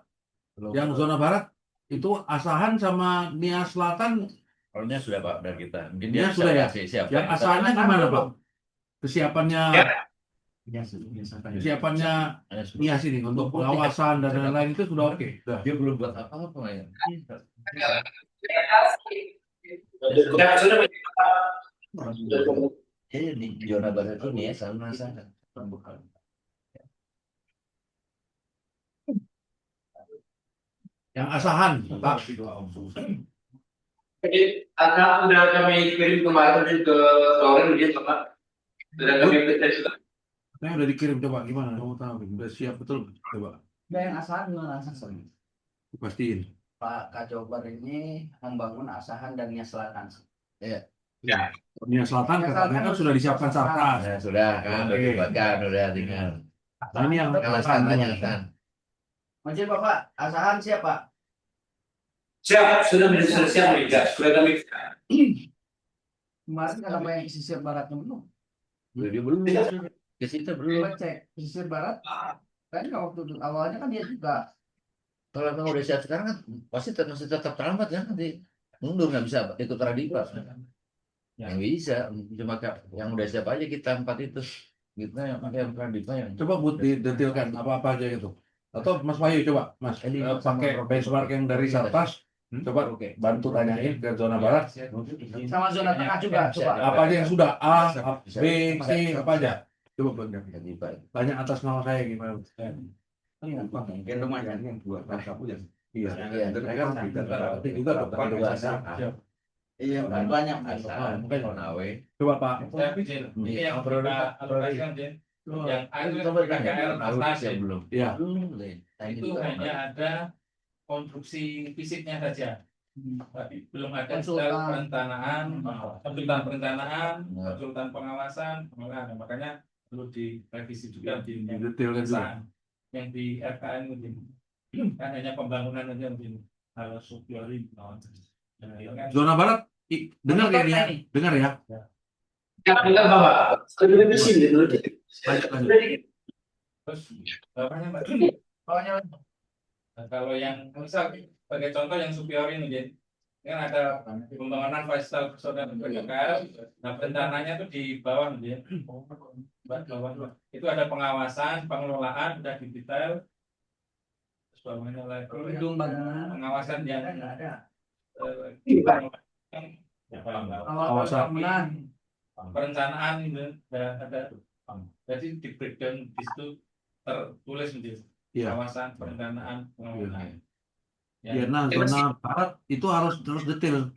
Yang zona barat itu Asahan sama Nia Selatan. Kalau sudah Pak dari kita. Mungkin Nia sudah ya. Siap. Yang Asahannya gimana Pak? Kesiapannya Nia sini untuk pengawasan dan lain-lain itu sudah oke. Dia belum buat apa-apa ya. Jadi di zona barat ini ya sama sana. Yang Asahan, Pak. Jadi karena sudah kami kirim kemarin ke sore begitu Pak. Sudah kami periksa juga. Saya udah dikirim, coba gimana? Kamu tahu, udah siap betul? Coba yang asahan gimana asahan? pastiin. Pak Kacobar ini membangun Asahan dan Nia Selatan. Nia Selatan katanya kan sudah disiapkan sarkas. Nah, sudah kan, udah dibuatkan, udah tinggal. Nah, ini yang Alasan tanyakan. Maksud Bapak, Asahan siapa? Siap, sudah menjadi siap Liga. Sudah kami Kemarin kenapa yang pesisir baratnya belum? Dia belum. Ke situ belum. Coba cek pesisir barat. Kan waktu awalnya kan dia juga. Kalau memang udah siap sekarang kan pasti masih tetap terlambat kan nanti mundur nggak bisa ikut Radipa. Yang bisa cuma yang udah siap aja kita 4 itu. Kita yang pakai Radipa yang. coba buat didetailkan apa-apa aja gitu. Atau Mas Wahyu coba, Mas pakai benchmark yang dari Sarpas. Coba bantu tanyain ke zona barat. Sama zona tengah juga. Coba. Apa aja yang sudah A, B, C, apa aja. Coba tanya atas nama saya gimana. Mungkin lumayan yang buat kamu yang Iya. juga Iya, banyak Asahan. Mungkin Nawe. Coba Pak. Tapi Jen, ini yang perlu alokasikan Jen. Yang itu PKL atas Jen. Belum. Iya. Itu hanya ada konstruksi fisiknya saja. Tapi belum ada detail perencanaan, konsultan pengawasan, pengelolaan. Makanya perlu direvisi juga di Detailkan juga. yang di RKN mungkin. Kan hanya pembangunan aja mungkin. Kalau Supiori. Zona barat dengar ya dia? Dengar ya? Ya, benar Bapak. Sudah di sini dulu. Terus bapaknya Mbak. Nah, kalau yang misal sebagai contoh yang Supiori ini Jen. Kan ada pembangunan fasilitas persaudaraan PKL. Nah, perencanaannya tuh di bawah Jen. Bawah. Itu ada pengawasan, pengelolaan, udah di detail. Terus bawahnya lagi pengawasan yang ada. Kawasan Perencanaan itu ada. Jadi di breakdown di situ tertulis menjadi kawasan perencanaan pengelolaan. Ya, nah zona barat itu harus detail.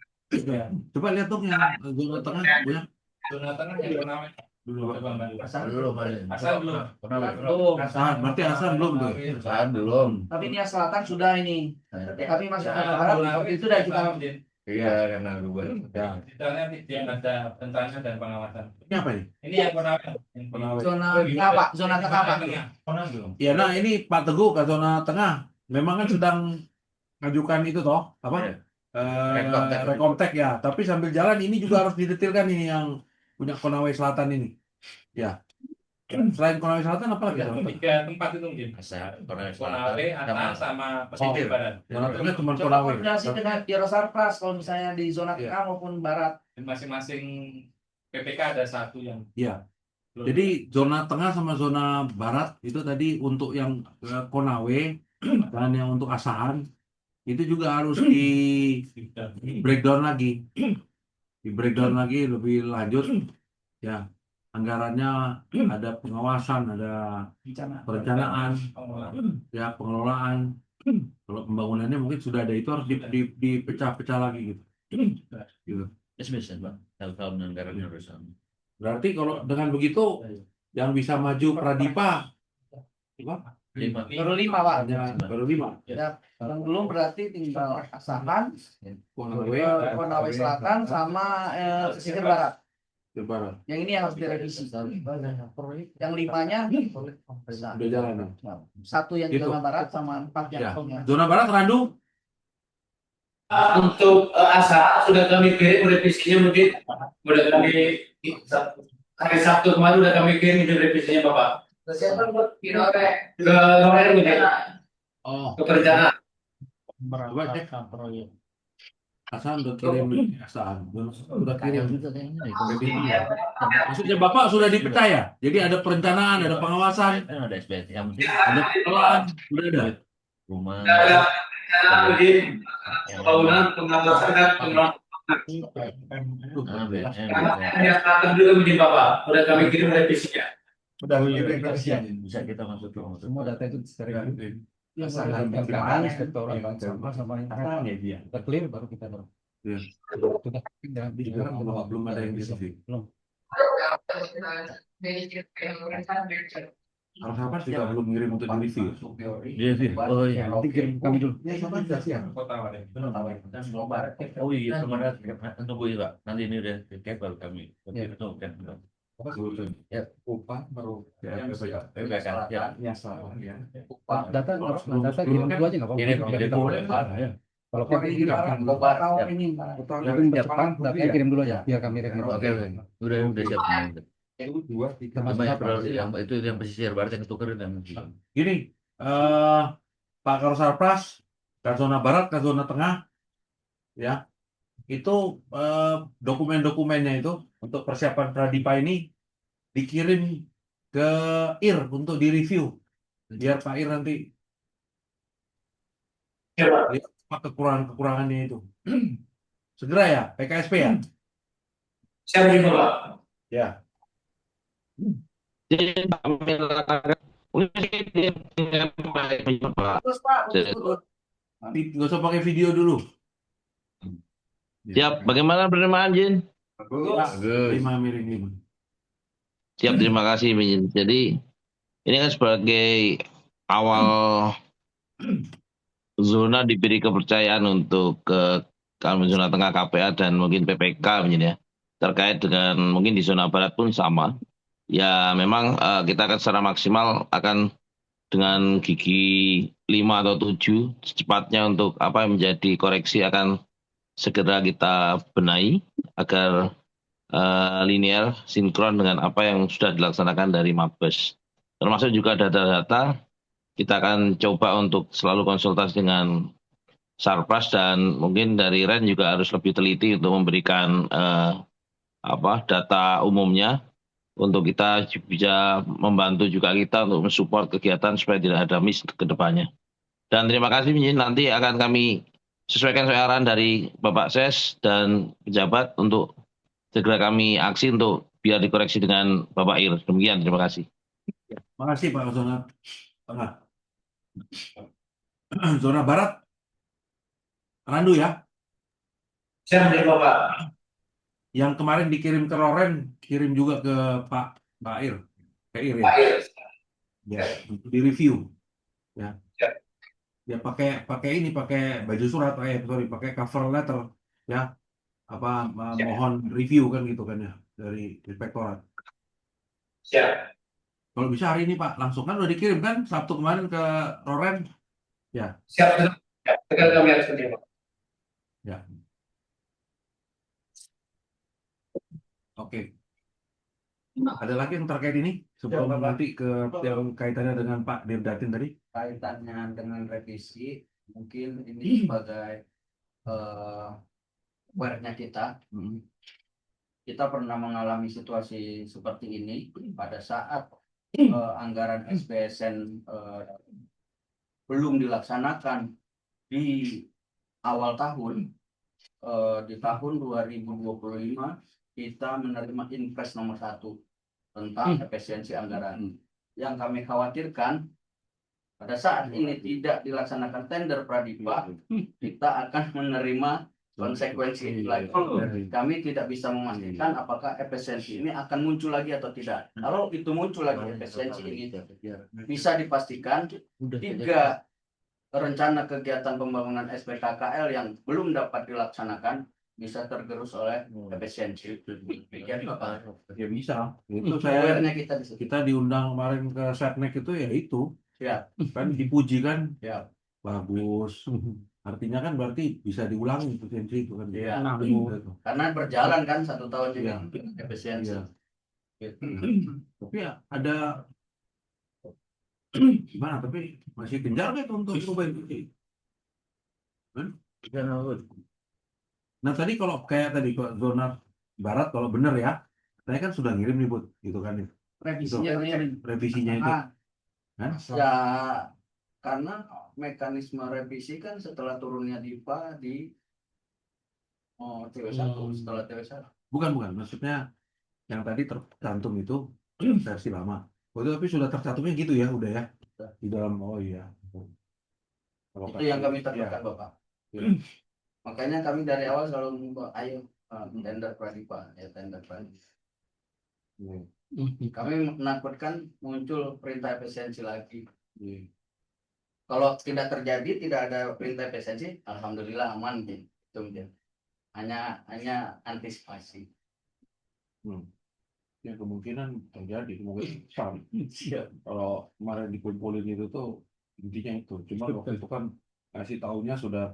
Coba lihat dong yang zona tengah, punya. Zona tengah yang bernama Dulu. Asal belum. Hasan, berarti Hasan belum tuh. Saat belum. Tapi Nias Selatan sudah ini. Nah, Tapi masuk ke barat waktu itu udah kita Iya, karena gue. Ya. Detailnya dia ada rencana dan pengawasan. Ini apa nih? Ini yang Konawe. zona tengah Pak, zona tengah Pak. Ya, nah ini Pak Teguh ke zona tengah. Memang kan sedang ngajukan itu toh, apa? Iya. Rekomtek. Rekomtek ya. Tapi sambil jalan ini juga harus didetilkan ini yang punya Konawe Selatan ini. Ya. Selain Konawe Selatan apa lagi? Tiga tempat itu mungkin. Asal Konawe Konawe, Atas, sama pesisir barat. Zona tengah cuma Coba Konawe. koordinasi dengan Biro Sarpras kalau misalnya di zona Iya. tengah maupun barat. Dan masing-masing PPK ada satu yang Iya. Jadi zona tengah sama zona barat itu tadi untuk yang Konawe dan yang untuk Asahan itu juga harus di breakdown lagi. Di breakdown lagi lebih lanjut. Ya, anggarannya ada pengawasan, ada perencanaan, ya pengelolaan. Kalau pembangunannya mungkin sudah ada itu harus dipecah-pecah lagi gitu. Gitu. Biasa, Bang. Tahun anggarannya harus sama. Berarti kalau dengan begitu yang bisa maju Pradipa Lima. Baru 5 Pak. baru 5. Ya, yang belum berarti tinggal Asahan, Konawe Selatan sama pesisir barat. Barat. Yang ini yang harus direvisi. Yang 5-nya Udah jalan ya. satu yang Gitu. zona barat sama 4 yang Ya. tengah. Zona barat Randu. Untuk asa sudah kami kirim revisinya mungkin udah kami hari Sabtu kemarin udah kami kirim revisinya Bapak. Siapa buat Biro Ke Norer mungkin Oh, ke perencanaan. coba cek. Hasan udah kirim Hasan. Udah kirim. Maksudnya Bapak sudah dipercaya. Jadi ada perencanaan, ada pengawasan, Kan ada SBT. Yang penting ada pengelolaan, sudah ada. rumah. Ada mungkin bangunan pengawasan dan pengelolaan. Yang selatan juga mungkin Bapak udah kami kirim revisinya. Udah kirim revisinya. Bisa kita masuk ke Semua data itu secara Yang Asahan, mana? Asahan, inspektorat sama ya dia. kita clear baru kita baru. Iya. Sudah jangan Belum ada yang bisa sih. Harus apa sih belum ngirim untuk direview? Iya sih. Oh iya. Nanti kirim kami dulu. Ya, sama sudah siap. Kota Wadah. Oh iya, kemarin tunggu ya Pak. Nanti ini udah cek baru kami. Iya. Itu kan. Ya, upah merupakan Ya, yang salah ya. Data kirim dulu aja nggak apa-apa. Kirim Kita boleh. ya. Kalau Yang kami ini barat, Kobar ini. kirim depan, datanya kirim dulu aja biar kami review. Oke, udah siap. Itu 2, 3. Termasuk Banyak apa? yang itu yang pesisir barat yang tukerin yang Gini, Pak Karosarpras ke zona barat, ke zona tengah, ya, itu dokumen-dokumennya itu untuk persiapan Pradipa ini dikirim ke IR untuk direview, biar Pak IR nanti lihat apa kekurangan-kekurangannya itu. Segera ya, PKSP ya. Siap juga Pak. Ya. Jadi kami lakukan Terus Pak, Nggak usah pakai video dulu. Siap, bagaimana penerimaan Jin? Bagus. 5 miring 5. Siap, terima kasih Jin. Jadi ini kan sebagai awal zona diberi kepercayaan untuk ke kami zona tengah KPA dan mungkin PPK ya. Terkait dengan mungkin di zona barat pun sama. Ya memang kita akan secara maksimal akan dengan gigi 5 atau 7 secepatnya untuk apa yang menjadi koreksi akan segera kita benahi agar linear sinkron dengan apa yang sudah dilaksanakan dari Mabes. Termasuk juga data-data kita akan coba untuk selalu konsultasi dengan Sarpras dan mungkin dari REN juga harus lebih teliti untuk memberikan data umumnya untuk kita bisa membantu juga kita untuk mensupport kegiatan supaya tidak ada miss ke depannya. Dan terima kasih nanti akan kami sesuaikan arahan dari Bapak Ses dan pejabat untuk segera kami aksi untuk biar dikoreksi dengan Bapak Ir. Demikian, terima kasih. Terima kasih Pak Zona Tengah. Zona Barat, Randu ya. Siap Bapak. yang kemarin dikirim ke Roren, kirim juga ke Pak Ir, ke Ir ya. Pak Ir. Ya, untuk di review. Ya. Ya. Ya pakai ini, pakai baju surat, pakai cover letter, ya. Apa Ya. mohon review kan gitu kan ya dari inspektorat. Siap. Kalau bisa hari ini Pak, langsung kan udah dikirim kan Sabtu kemarin ke Roren. Ya. Siap. Tekan kami harus seperti apa? Ya. Oke. Ada lagi yang terkait ini sebelum Pak. nanti ke yang kaitannya dengan Pak Dirdatin tadi? Kaitannya dengan revisi, mungkin ini sebagai aware-nya kita. Kita pernah mengalami situasi seperti ini pada saat anggaran SBSN belum dilaksanakan di awal tahun. Di tahun 2025 kita menerima Inpres nomor 1 tentang efisiensi anggaran. Yang kami khawatirkan pada saat ini tidak dilaksanakan tender Pradipa, kita akan menerima konsekuensi lagi. Kami tidak bisa memastikan apakah efisiensi ini akan muncul lagi atau tidak. Kalau itu muncul lagi efisiensi ini, bisa dipastikan 3 rencana kegiatan pembangunan SPKKL yang belum dapat dilaksanakan bisa tergerus oleh efisiensi. Demikian Bapak. Ya bisa. Itu Aware-nya kita di situ. kita diundang kemarin ke Setnek itu ya itu. Ya. Kan dipuji kan. Ya. Bagus. Artinya kan berarti bisa diulangi efisiensi itu kan. Iya. Gitu. Karena berjalan kan 1 tahun ini Iya. efisiensi. Iya. Gitu. Tapi ya ada gimana? Tapi masih gencar nggak itu untuk berubah itu? Kan? Nah tadi kalau kayak tadi kok zona barat kalau bener ya, saya kan sudah ngirim nih Bud, gitu kan ya. Revisinya Revisinya itu. Kan? Ya, karena mekanisme revisi kan setelah turunnya DIPA di TW1, setelah TW1. Bukan, maksudnya yang tadi tercantum itu versi lama. Tapi sudah tercantumnya gitu ya, udah ya. Di dalam, oh iya. Itu yang kami takutkan Bapak. Ya. Makanya kami dari awal selalu membawa, ayo tender Pradipa, ya tender Pradipa. Kami menakutkan muncul perintah efisiensi lagi. Kalau tidak terjadi, tidak ada perintah efisiensi, alhamdulillah aman gitu. Hanya antisipasi. Ya kemungkinan terjadi, kemungkinan besar. Kalau kemarin dikumpulin itu tuh intinya itu. Cuma waktu itu kan kasih tahunya sudah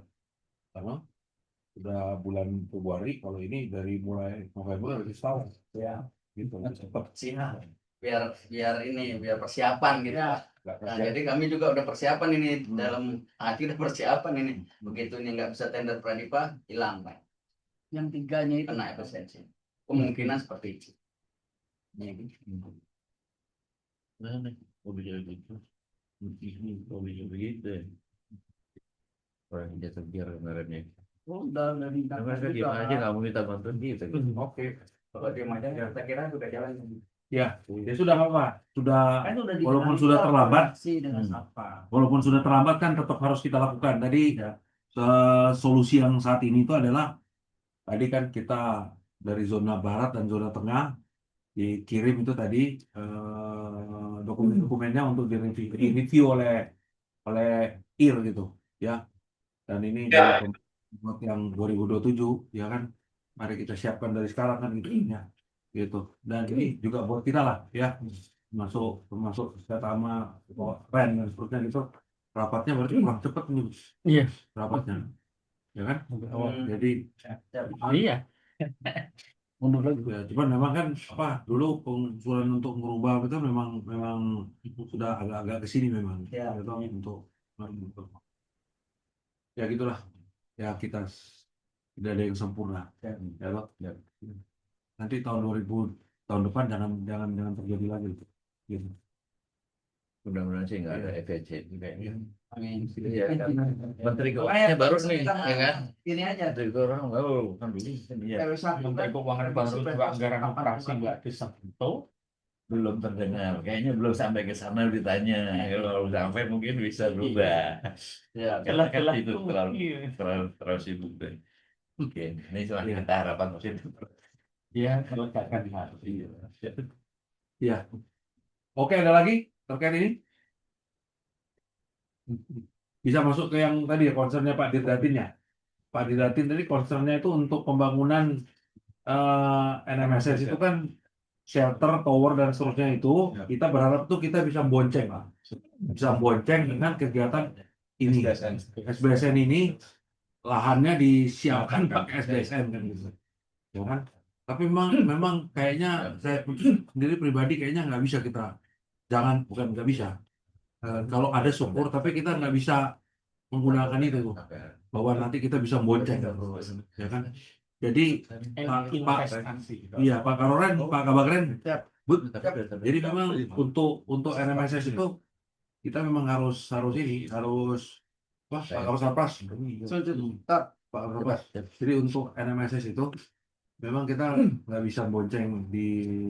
bulan Februari. Kalau ini dari mulai November udah tahu. Ya. Gitu. Cepat. Siap. Biar persiapan gitu. Ya. Nah, jadi kami juga udah persiapan ini dalam hati udah persiapan ini. Begitu ini nggak bisa tender Pradipa, hilang Pak. Yang 3-nya itu Kena efisiensi. Kemungkinan seperti itu. Begitu. Orang jatuh biar kemarinnya. udah dari Mereka diam aja nggak mau minta bantuan gitu. Oke. Kalau dia macam kita kira sudah jalan. Ya sudah apa? Sudah. kan udah Walaupun dikenali sudah terlambat. sih dengan apa. Walaupun sudah terlambat kan tetap harus kita lakukan. Tadi solusi yang saat ini itu adalah tadi kan kita dari zona barat dan zona tengah dikirim itu tadi dokumen-dokumennya untuk direview oleh IR gitu ya. Dan ini buat yang 2027 ya kan. Mari kita siapkan dari sekarang kan gitu. Dan ini juga buat kita lah ya. Termasuk Setama, Ren dan seterusnya gitu. Rapatnya berarti kurang cepat nih. Iya. Rapatnya. Ya kan? Jadi Iya. Mundur lagi. ya, cuman memang kan dulu pengusulan untuk merubah itu memang sudah agak ke sini memang. Ya. Untuk ya gitulah. Ya kita tidak ada yang sempurna. Ya. Nanti tahun depan jangan terjadi lagi gitu. Mudah-mudahan sih nggak ada efisiensi juga ini. Amin. Iya kan. Menteri Keuangannya baru nih, ya kan? Ini aja. Menteri Keuangan baru kan dulu. Iya. Menteri Keuangan baru juga anggaran operasi nggak disentuh. Belum terdengar, kayaknya belum sampai ke sana ditanya. Kalau sampai mungkin bisa berubah. Ya. Kan itu terlalu sibuk deh. Oke, ini cuma kita harapan positif. Iya, meletakkan di hati. Iya. Oke, ada lagi terkait ini? Bisa masuk ke yang tadi ya, concernnya Pak Dirdatin ya. Pak Dirdatin tadi concernnya itu untuk pembangunan NMSS itu kan shelter, tower dan seterusnya itu kita berharap tuh kita bisa bonceng, Pak. Bisa bonceng dengan kegiatan ini. SBSN ini lahannya disiapkan pakai SBSN kan gitu. Ya kan? Tapi memang kayaknya saya sendiri pribadi kayaknya nggak bisa kita, bukan nggak bisa. Kalau ada syukur, tapi kita nggak bisa menggunakan itu, bahwa nanti kita bisa bonceng, ya kan? Jadi iya Pak Karoren, Pak Kabagren, jadi memang untuk NMSS itu kita memang harus Pak Kapras. Pak Kapras. Jadi untuk NMSS itu memang kita nggak bisa bonceng di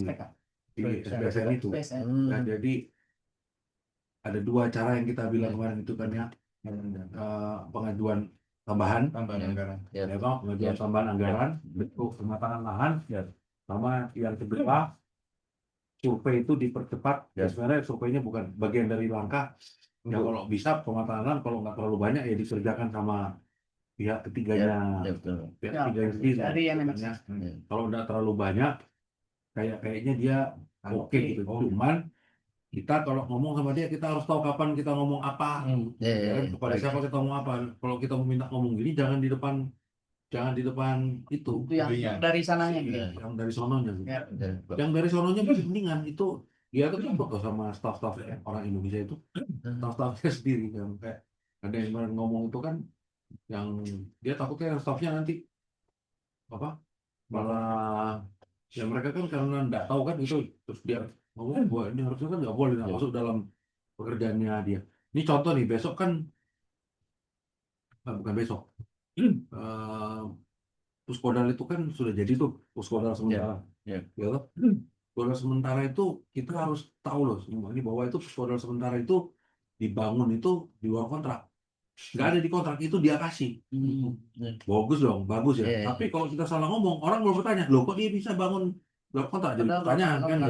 SBSN itu. Nah, jadi ada dua cara yang kita bilang kemarin itu kan ya, pengajuan tambahan anggaran, ya Pak, pengajuan tambahan anggaran bentuk pematangan lahan, sama yang kedua survei itu dipercepat. Ya, sebenarnya surveinya bukan bagian dari langkah. Ya kalau bisa pematangan lahan, kalau nggak terlalu banyak ya dikerjakan sama pihak ketiganya, pihak ketiganya sendiri. Kalau nggak terlalu banyak, kayaknya dia oke gitu. Cuman kita kalau ngomong sama dia, kita harus tahu kapan kita ngomong apa. Kepada siapa kita ngomong apa. Kalau kita mau minta ngomong gini, jangan di depan itu yang dari sananya gitu. Yang dari sononya gitu. Yang dari sononya mendingan itu dia tuh kok sama staff-staff orang Indonesia itu, staff-staffnya sendiri kan. Kayak ada yang ngomong itu kan, yang dia takutnya staffnya nanti malah ya mereka kan karena nggak tahu kan itu, terus dia ngomong bahwa ini harusnya kan nggak boleh masuk dalam pekerjaannya dia. Ini contoh nih, besok kan bukan besok, Puskodal itu kan sudah jadi tuh, Puskodal sementara. Ya toh? Puskodal sementara itu kita harus tahu loh semua ini, bahwa itu Puskodal sementara itu dibangun itu di luar kontrak. Nggak ada di kontrak, itu dia kasih. Bagus dong, bagus ya. Tapi kalau kita salah ngomong, orang mau bertanya, loh kok dia bisa bangun luar kontrak, jadi pertanyaan kan,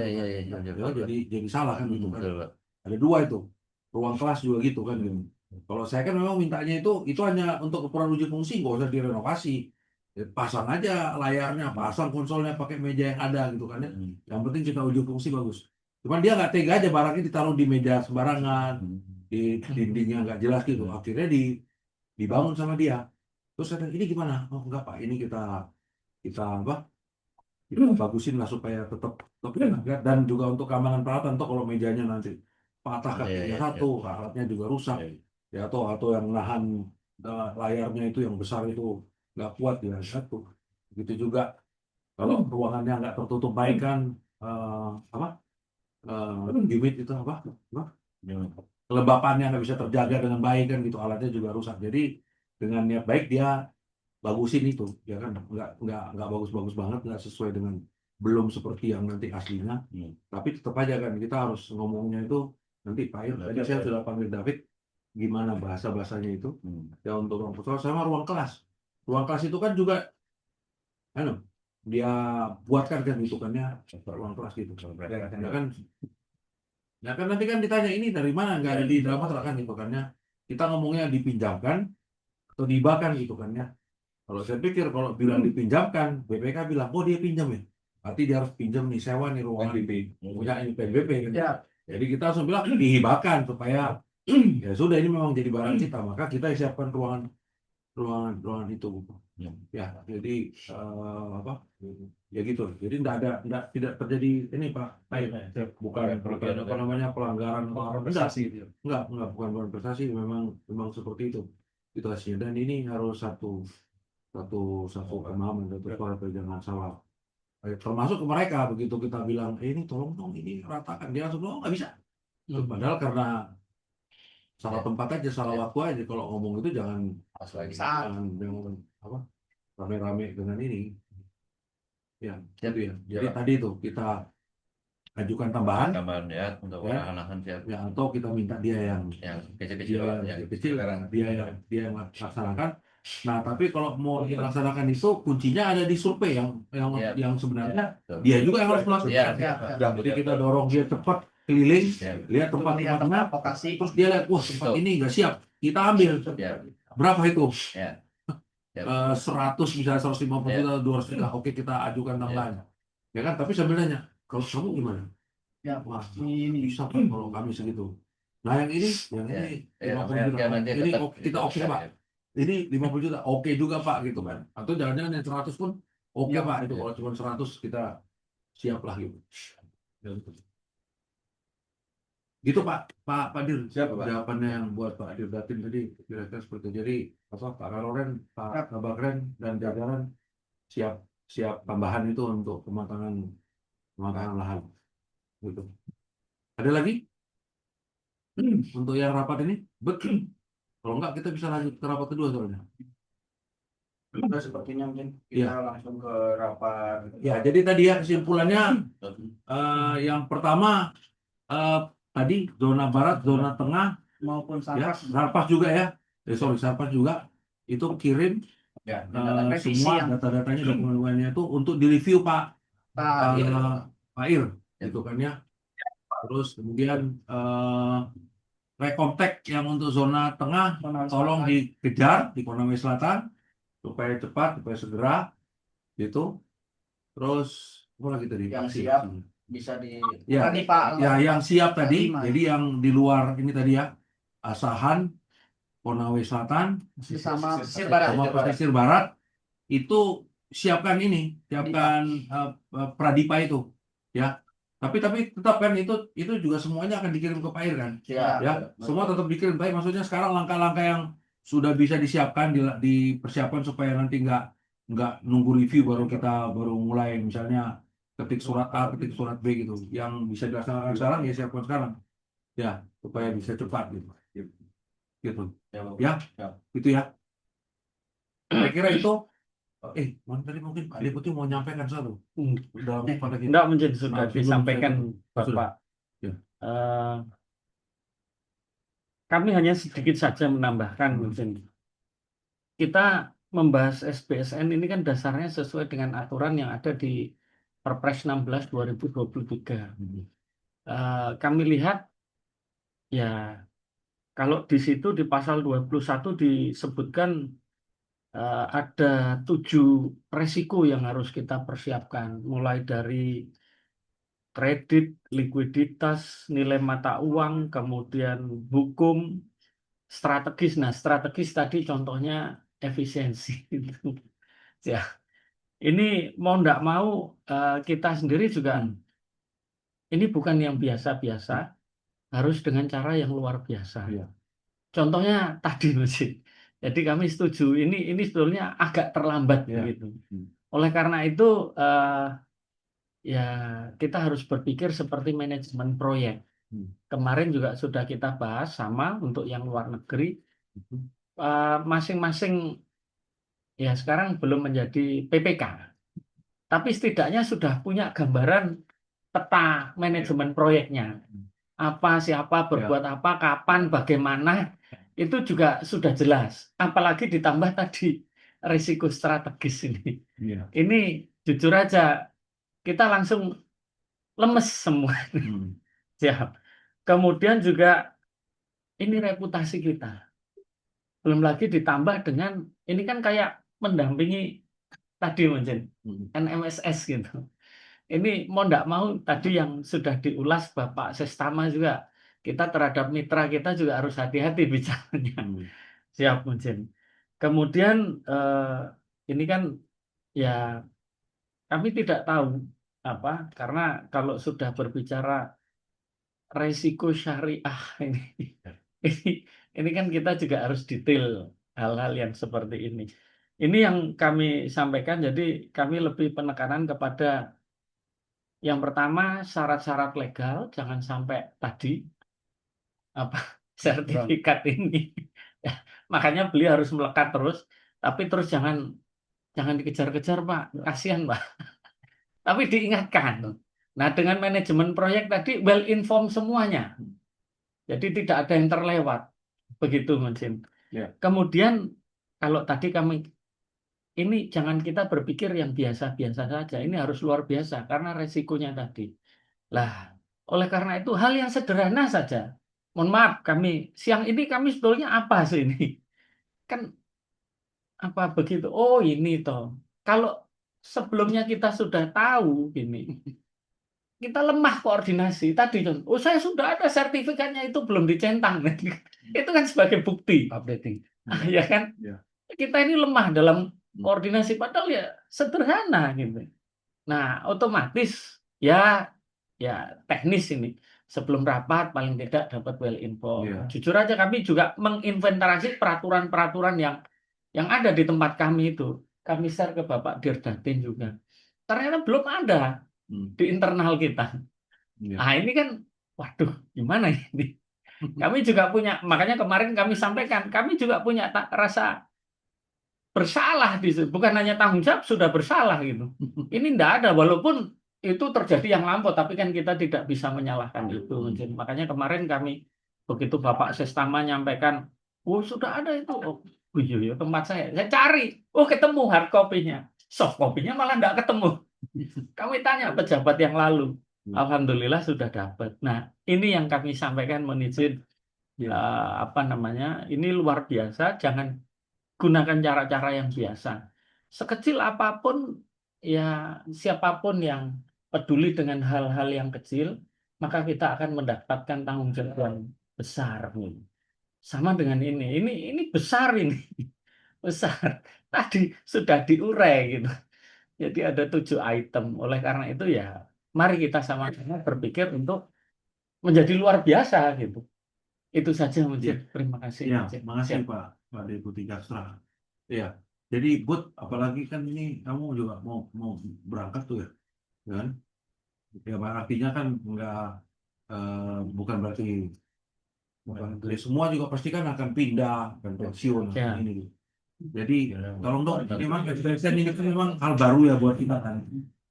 jadi salah kan gitu kan. Ada dua itu, ruang kelas juga gitu kan gitu. Kalau saya kan memang mintanya itu hanya untuk ukuran uji fungsi, nggak usah direnovasi. Pasang aja layarnya, pasang konsolnya, pakai meja yang ada gitu kan ya. Yang penting kita uji fungsi bagus. Cuman dia nggak tega aja barangnya ditaruh di meja sembarangan, di dindingnya nggak jelas gitu. Akhirnya dibangun sama dia. Terus saya tanya, ini gimana? Oh enggak Pak, ini kita bagusin lah supaya tetap enak, dan juga untuk keamanan peralatan. Toh kalau mejanya nanti patah kakinya satu, alatnya juga rusak. Ya atau yang nahan layarnya itu yang besar itu nggak kuat ya satu. Begitu juga kalau ruangannya nggak tertutup baik kan, humid itu kelembapannya nggak bisa terjaga dengan baik kan gitu, alatnya juga rusak. Jadi dengan niat baik dia bagusin itu, ya kan, nggak bagus-bagus banget, nggak sesuai dengan, belum seperti yang nanti aslinya. Tapi tetap aja kan kita harus ngomongnya itu nanti Pak. Tadi saya sudah panggil David, gimana bahasanya itu ya untuk ruang pusat sama ruang kelas. Ruang kelas itu kan juga dia buatkan kan hitungannya ruang kelas gitu ya kan nanti kan ditanya ini dari mana, nggak ada di dalam kontrak kan hitungannya. Kita ngomongnya dipinjamkan atau dihibahkan gitu kan ya. Kalau saya pikir kalau bilang dipinjamkan, BPK bilang oh dia pinjam ya, berarti dia harus pinjam nih, sewa nih ruangan punya ini PNBP kan ya. Jadi kita harus bilang dihibahkan supaya ya sudah ini memang jadi barang kita, maka kita siapkan ruangan itu ya. Jadi ya gitu. Jadi tidak terjadi ini Pak, bukan pelanggaran enggak, bukan prestasi, memang seperti itu situasinya. Dan ini harus satu pemahaman, satu jangan salah. Termasuk ke mereka, begitu kita bilang ini tolong dong ini ratakan, dia langsung nggak bisa. Padahal karena salah tempat aja, salah waktu aja. Kalau ngomong itu jangan rame-rame dengan ini. Ya, gitu ya. Jadi tadi itu kita ajukan tambahan ya untuk lahan ya, atau kita minta dia yang kecil dia yang laksanakan. Nah, tapi kalau mau dilaksanakan itu kuncinya ada di survei Iya. yang sebenarnya Betul. dia juga yang harus Iya, melakukan. iya. Jadi kita dorong dia cepat keliling, Iya. lihat Lihat tempat-tempatnya, lokasi. terus dia lihat, wah tempat Betul. ini nggak siap, kita ambil. Iya. Berapa itu? Iya. Iya. 100 misalnya 150 Iya. juta, 200 juta, oke kita ajukan tambahan. Ya kan, tapi sambil nanya, kalau kamu gimana? Ya, Wah, ini bisa Pak kalau kami segitu. Nah yang ini Iya, 50 biar juta, nanti ini tetap kita oke Pak. Ini 50 juta, oke juga Pak gitu kan. Atau jangan-jangan yang 100 pun oke Ya, Pak, itu ya. kalau cuma 100 kita siap lah gitu. Gitu Pak Dir. Siapa, Pak? Jawabannya yang buat Pak Dir Datin tadi kira-kira seperti itu. Jadi Pak Karoren, Pak Kabakren dan jajaran siap tambahan itu untuk pematangan lahan. Gitu. Ada lagi untuk yang rapat ini? Betul. Kalau enggak kita bisa lanjut ke rapat kedua soalnya. Udah sepertinya mungkin Iya. kita langsung ke rapat. Ya, jadi tadi ya kesimpulannya yang pertama tadi zona barat, zona tengah, maupun ya, Sarpas. Sarpas juga ya. Sarpas juga itu kirim Ya, revisi semua yang- data-datanya, dokumen-dokumennya itu untuk direview Pak Ir, gitu kan ya. Terus kemudian rekontek yang untuk zona tengah tolong dikejar di Konawe Selatan supaya cepat, supaya segera gitu. Terus apa lagi tadi? Yang Aksi. siap bisa di Ya, Tadi Pak, ya yang siap tadi. Lima. Jadi yang di luar ini tadi ya, Asahan, Konawe Selatan, sama Pesisir sama pesisir barat itu siapkan Pradipa itu ya. Tapi tetap kan itu juga semuanya akan dikirim ke Pak Ir kan. siap. Ya, semua tetap dikirim. Tapi maksudnya sekarang langkah-langkah yang sudah bisa disiapkan, dipersiapkan supaya nanti nggak nunggu review baru mulai, misalnya ketik surat A, ketik surat B gitu. Yang bisa dilaksanakan sekarang ya siapkan sekarang. Ya, supaya bisa cepat gitu. Gitu. Ya, itu ya. Saya kira itu. Tadi mungkin Pak Deputi mau nyampaikan satu. Pada kita. Enggak, mungkin sudah Sebelum disampaikan saya- Bapak. Ya. Kami hanya sedikit saja menambahkan mungkin. Kita membahas SBSN ini kan dasarnya sesuai dengan aturan yang ada di Perpres 16 2023. Kami lihat ya kalau di situ di pasal 21 disebutkan ada 7 resiko yang harus kita persiapkan, mulai dari kredit, likuiditas, nilai mata uang, kemudian hukum, strategis. Nah, strategis tadi contohnya efisiensi. Ya, ini mau nggak mau kita sendiri juga ini bukan yang biasa-biasa, harus dengan cara yang luar biasa. Iya. Contohnya tadi masih. Jadi kami setuju ini sebetulnya agak terlambat Iya. begitu. Oleh karena itu ya kita harus berpikir seperti manajemen proyek. Kemarin juga sudah kita bahas sama untuk yang luar negeri. Masing-masing ya sekarang belum menjadi PPK. Tapi setidaknya sudah punya gambaran peta manajemen proyeknya. Apa, siapa, berbuat apa, kapan, bagaimana, itu juga sudah jelas. Apalagi ditambah tadi risiko strategis ini. Iya. Ini jujur aja kita langsung lemes semua. Siap. Kemudian juga ini reputasi kita. Belum lagi ditambah dengan ini kan kayak mendampingi tadi mungkin NMSS gitu. Ini mau nggak mau tadi yang sudah diulas Bapak Sestama juga, kita terhadap mitra kita juga harus hati-hati bicaranya. Siap mungkin. Kemudian ini kan ya kami tidak tahu apa, karena kalau sudah berbicara resiko syariah ini kan kita juga harus detail hal-hal yang seperti ini. Ini yang kami sampaikan, jadi kami lebih penekanan kepada yang pertama syarat-syarat legal, jangan sampai tadi sertifikat ini. Ya, makanya beliau harus melekat terus, tapi terus jangan dikejar-kejar Pak, kasihan Pak. Tapi diingatkan. Nah, dengan manajemen proyek tadi well informed semuanya. Jadi tidak ada yang terlewat. Begitu mungkin. Ya. Kemudian kalau tadi ini jangan kita berpikir yang biasa-biasa saja, ini harus luar biasa karena resikonya tadi. Lah, oleh karena itu hal yang sederhana saja. Mohon maaf, siang ini kami sebetulnya apa sih ini? Kan apa begitu? Oh ini toh. Kalau sebelumnya kita sudah tahu gini, kita lemah koordinasi tadi. Oh saya sudah ada sertifikatnya itu belum dicentang. Itu kan sebagai bukti. Updating. Ya kan? Ya. Kita ini lemah dalam koordinasi padahal ya sederhana gitu. Nah, otomatis ya teknis ini. Sebelum rapat paling tidak dapat well info. Iya. Jujur aja kami juga menginventarisasi peraturan-peraturan yang ada di tempat kami itu. Kami share ke Bapak Dirdatin juga. Ternyata belum ada di internal kita. Iya. Nah, ini kan waduh, gimana ini? Kami juga punya, makanya kemarin kami sampaikan, kami juga punya rasa bersalah di situ. Bukan hanya tanggung jawab, sudah bersalah gitu. Ini tidak ada, walaupun itu terjadi yang lampau, tapi kan kita tidak bisa menyalahkan itu. Makanya kemarin kami, begitu Bapak Sestama nyampaikan, oh sudah ada itu. Oh iya, tempat saya cari. Oh ketemu hard copy-nya. Soft copy-nya malah tidak ketemu. Kami tanya pejabat yang lalu. Alhamdulillah sudah dapat. Nah, ini yang kami sampaikan menizin, ini luar biasa, jangan gunakan cara-cara yang biasa. Sekecil apapun, ya siapapun yang peduli dengan hal-hal yang kecil, maka kita akan mendapatkan tanggung jawab yang besar. Sama dengan ini besar ini, besar. Tadi sudah diurai gitu. Jadi ada 7 item. Oleh karena itu ya, mari kita sama-sama berpikir untuk menjadi luar biasa gitu. Itu saja, Mujib. Terima kasih. Ya, Mujib. makasih Siap. Pak Deputi Jakstra. Iya. Jadi apalagi kan ini kamu juga mau berangkat tuh ya, kan? Ya artinya kan bukan berarti jadi semua juga pasti kan akan pindah, akan pensiun Ya. ini. Jadi tolong dong, memang SBSN ini kan memang hal baru ya buat kita kan.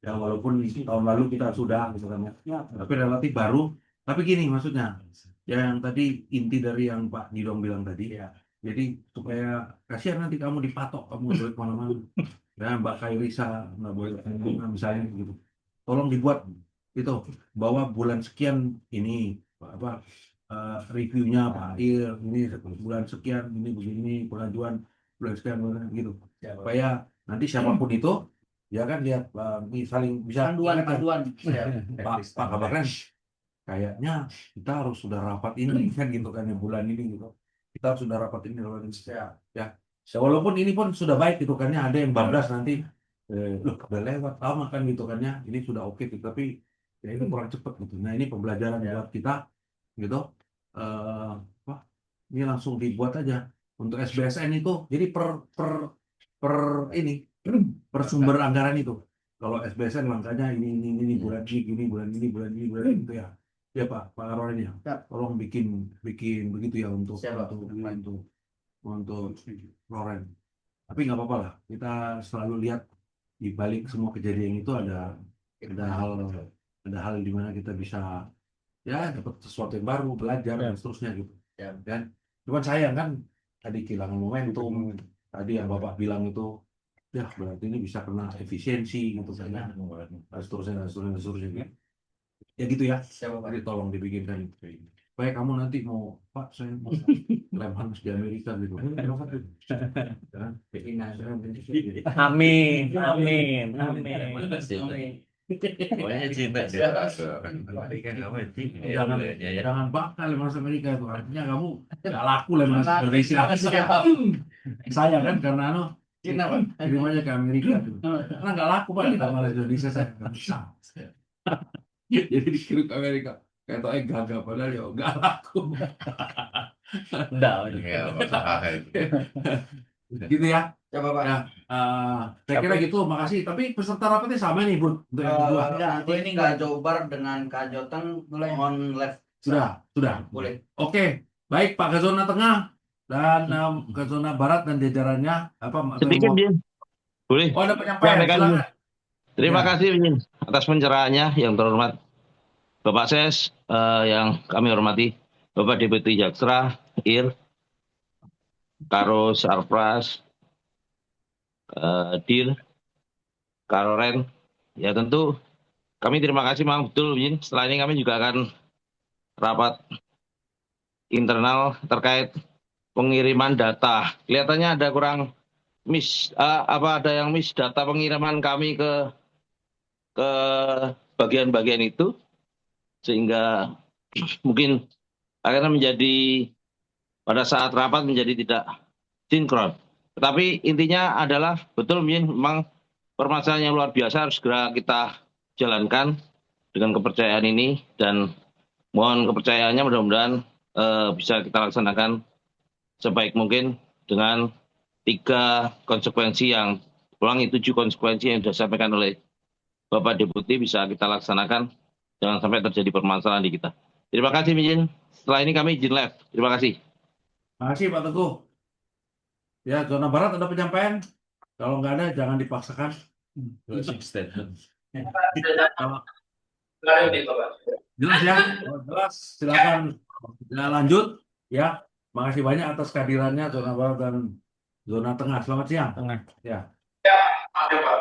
Ya walaupun tahun lalu kita sudah gitu kan ya, tapi relatif baru. Tapi gini maksudnya, yang tadi inti dari yang Pak Nidom bilang tadi, ya. Jadi supaya kasihan nanti kamu dipatok, kamu nggak boleh kemana-mana. Ya Mbak Kairisa nggak boleh misalnya gitu. Tolong dibuat itu bahwa bulan sekian ini reviewnya Pak Ir ini bulan sekian ini begini pengajuan bulan sekian bulan gitu. Supaya nanti siapapun itu ya kan lihat saling bisa Panduan. Pak Kabarnya kayaknya kita harus sudah rapat ini kan gitu kan ya bulan ini gitu. Kita harus sudah rapat ini ya. Walaupun ini pun sudah baik gitu kan ya, ada yang bablas nanti loh udah lewat lama kan gitu kan ya. Ini sudah oke gitu, tapi ya ini kurang cepat gitu. Nah, ini pembelajaran buat kita gitu. Ini langsung dibuat aja untuk SBSN itu. Jadi per sumber anggaran itu. Kalau SBSN langkahnya ini bulan ini bulan ini gitu ya. Ya Pak Arwan ya. Tolong bikin begitu ya untuk Loren. Tapi nggak apa-apa lah. Kita selalu lihat di balik semua kejadian itu ada hal di mana kita bisa ya dapat sesuatu yang baru, belajar dan seterusnya gitu. Dan cuman sayang kan tadi kehilangan momentum. Tadi yang Bapak bilang itu ya berarti ini bisa kena efisiensi gitu kan ya. Seterusnya gitu. Ya gitu ya. Jadi tolong dibikinkan itu. Supaya kamu nanti mau Pak saya mau Lemhanas di Amerika gitu. Amin. Pokoknya cinta dia. Jangan bakal Lemhanas Amerika itu artinya kamu nggak laku Lemhanas Indonesia. Saya kan karena kirim aja ke Amerika tuh. Karena nggak laku Pak di Lemhanas Indonesia saya nggak bisa. Jadi dikirim ke Amerika. Kayak tau gagah padahal ya nggak laku. Gitu ya. Coba Pak. Ya, saya kira gitu. Makasih. Tapi peserta rapatnya sama nih Bro. Untuk yang kedua. Nanti ini Kak Jobar dengan Kak Joteng on live. Sudah. Boleh. Oke. Baik Pak ke zona tengah dan ke zona barat dan jajarannya Sedikit dia. Boleh. Oh ada penyampaian. Silakan. Terima kasih Bin, atas pencerahannya yang terhormat Bapak Ses yang kami hormati, Bapak Deputi Jakstra, Ir, Karo Sarpras, Dir, Karoren. Ya tentu kami terima kasih Mang betul Min. Setelah ini kami juga akan rapat internal terkait pengiriman data. Kelihatannya ada kurang ada yang miss data pengiriman kami ke bagian-bagian itu sehingga mungkin akhirnya menjadi pada saat rapat menjadi tidak sinkron. Tetapi intinya adalah betul memang permasalahan yang luar biasa harus segera kita jalankan dengan kepercayaan ini dan mohon kepercayaannya mudah-mudahan bisa kita laksanakan sebaik mungkin dengan 3 konsekuensi yang 7 konsekuensi yang sudah disampaikan oleh Bapak Deputi bisa kita laksanakan. Jangan sampai terjadi permasalahan di kita. Terima kasih Mijin. Setelah ini kami izin live. Terima kasih. Terima kasih Pak Teguh. Ya, zona barat ada penyampaian. Kalau nggak ada, jangan dipaksakan. Closing statement. Kalau Nggak ada ini, Bapak. jelas ya, kalau jelas silakan kita lanjut ya. Makasih banyak atas kehadirannya zona barat dan zona tengah. Selamat siang. Tengah. Ya. Ya, ada Pak.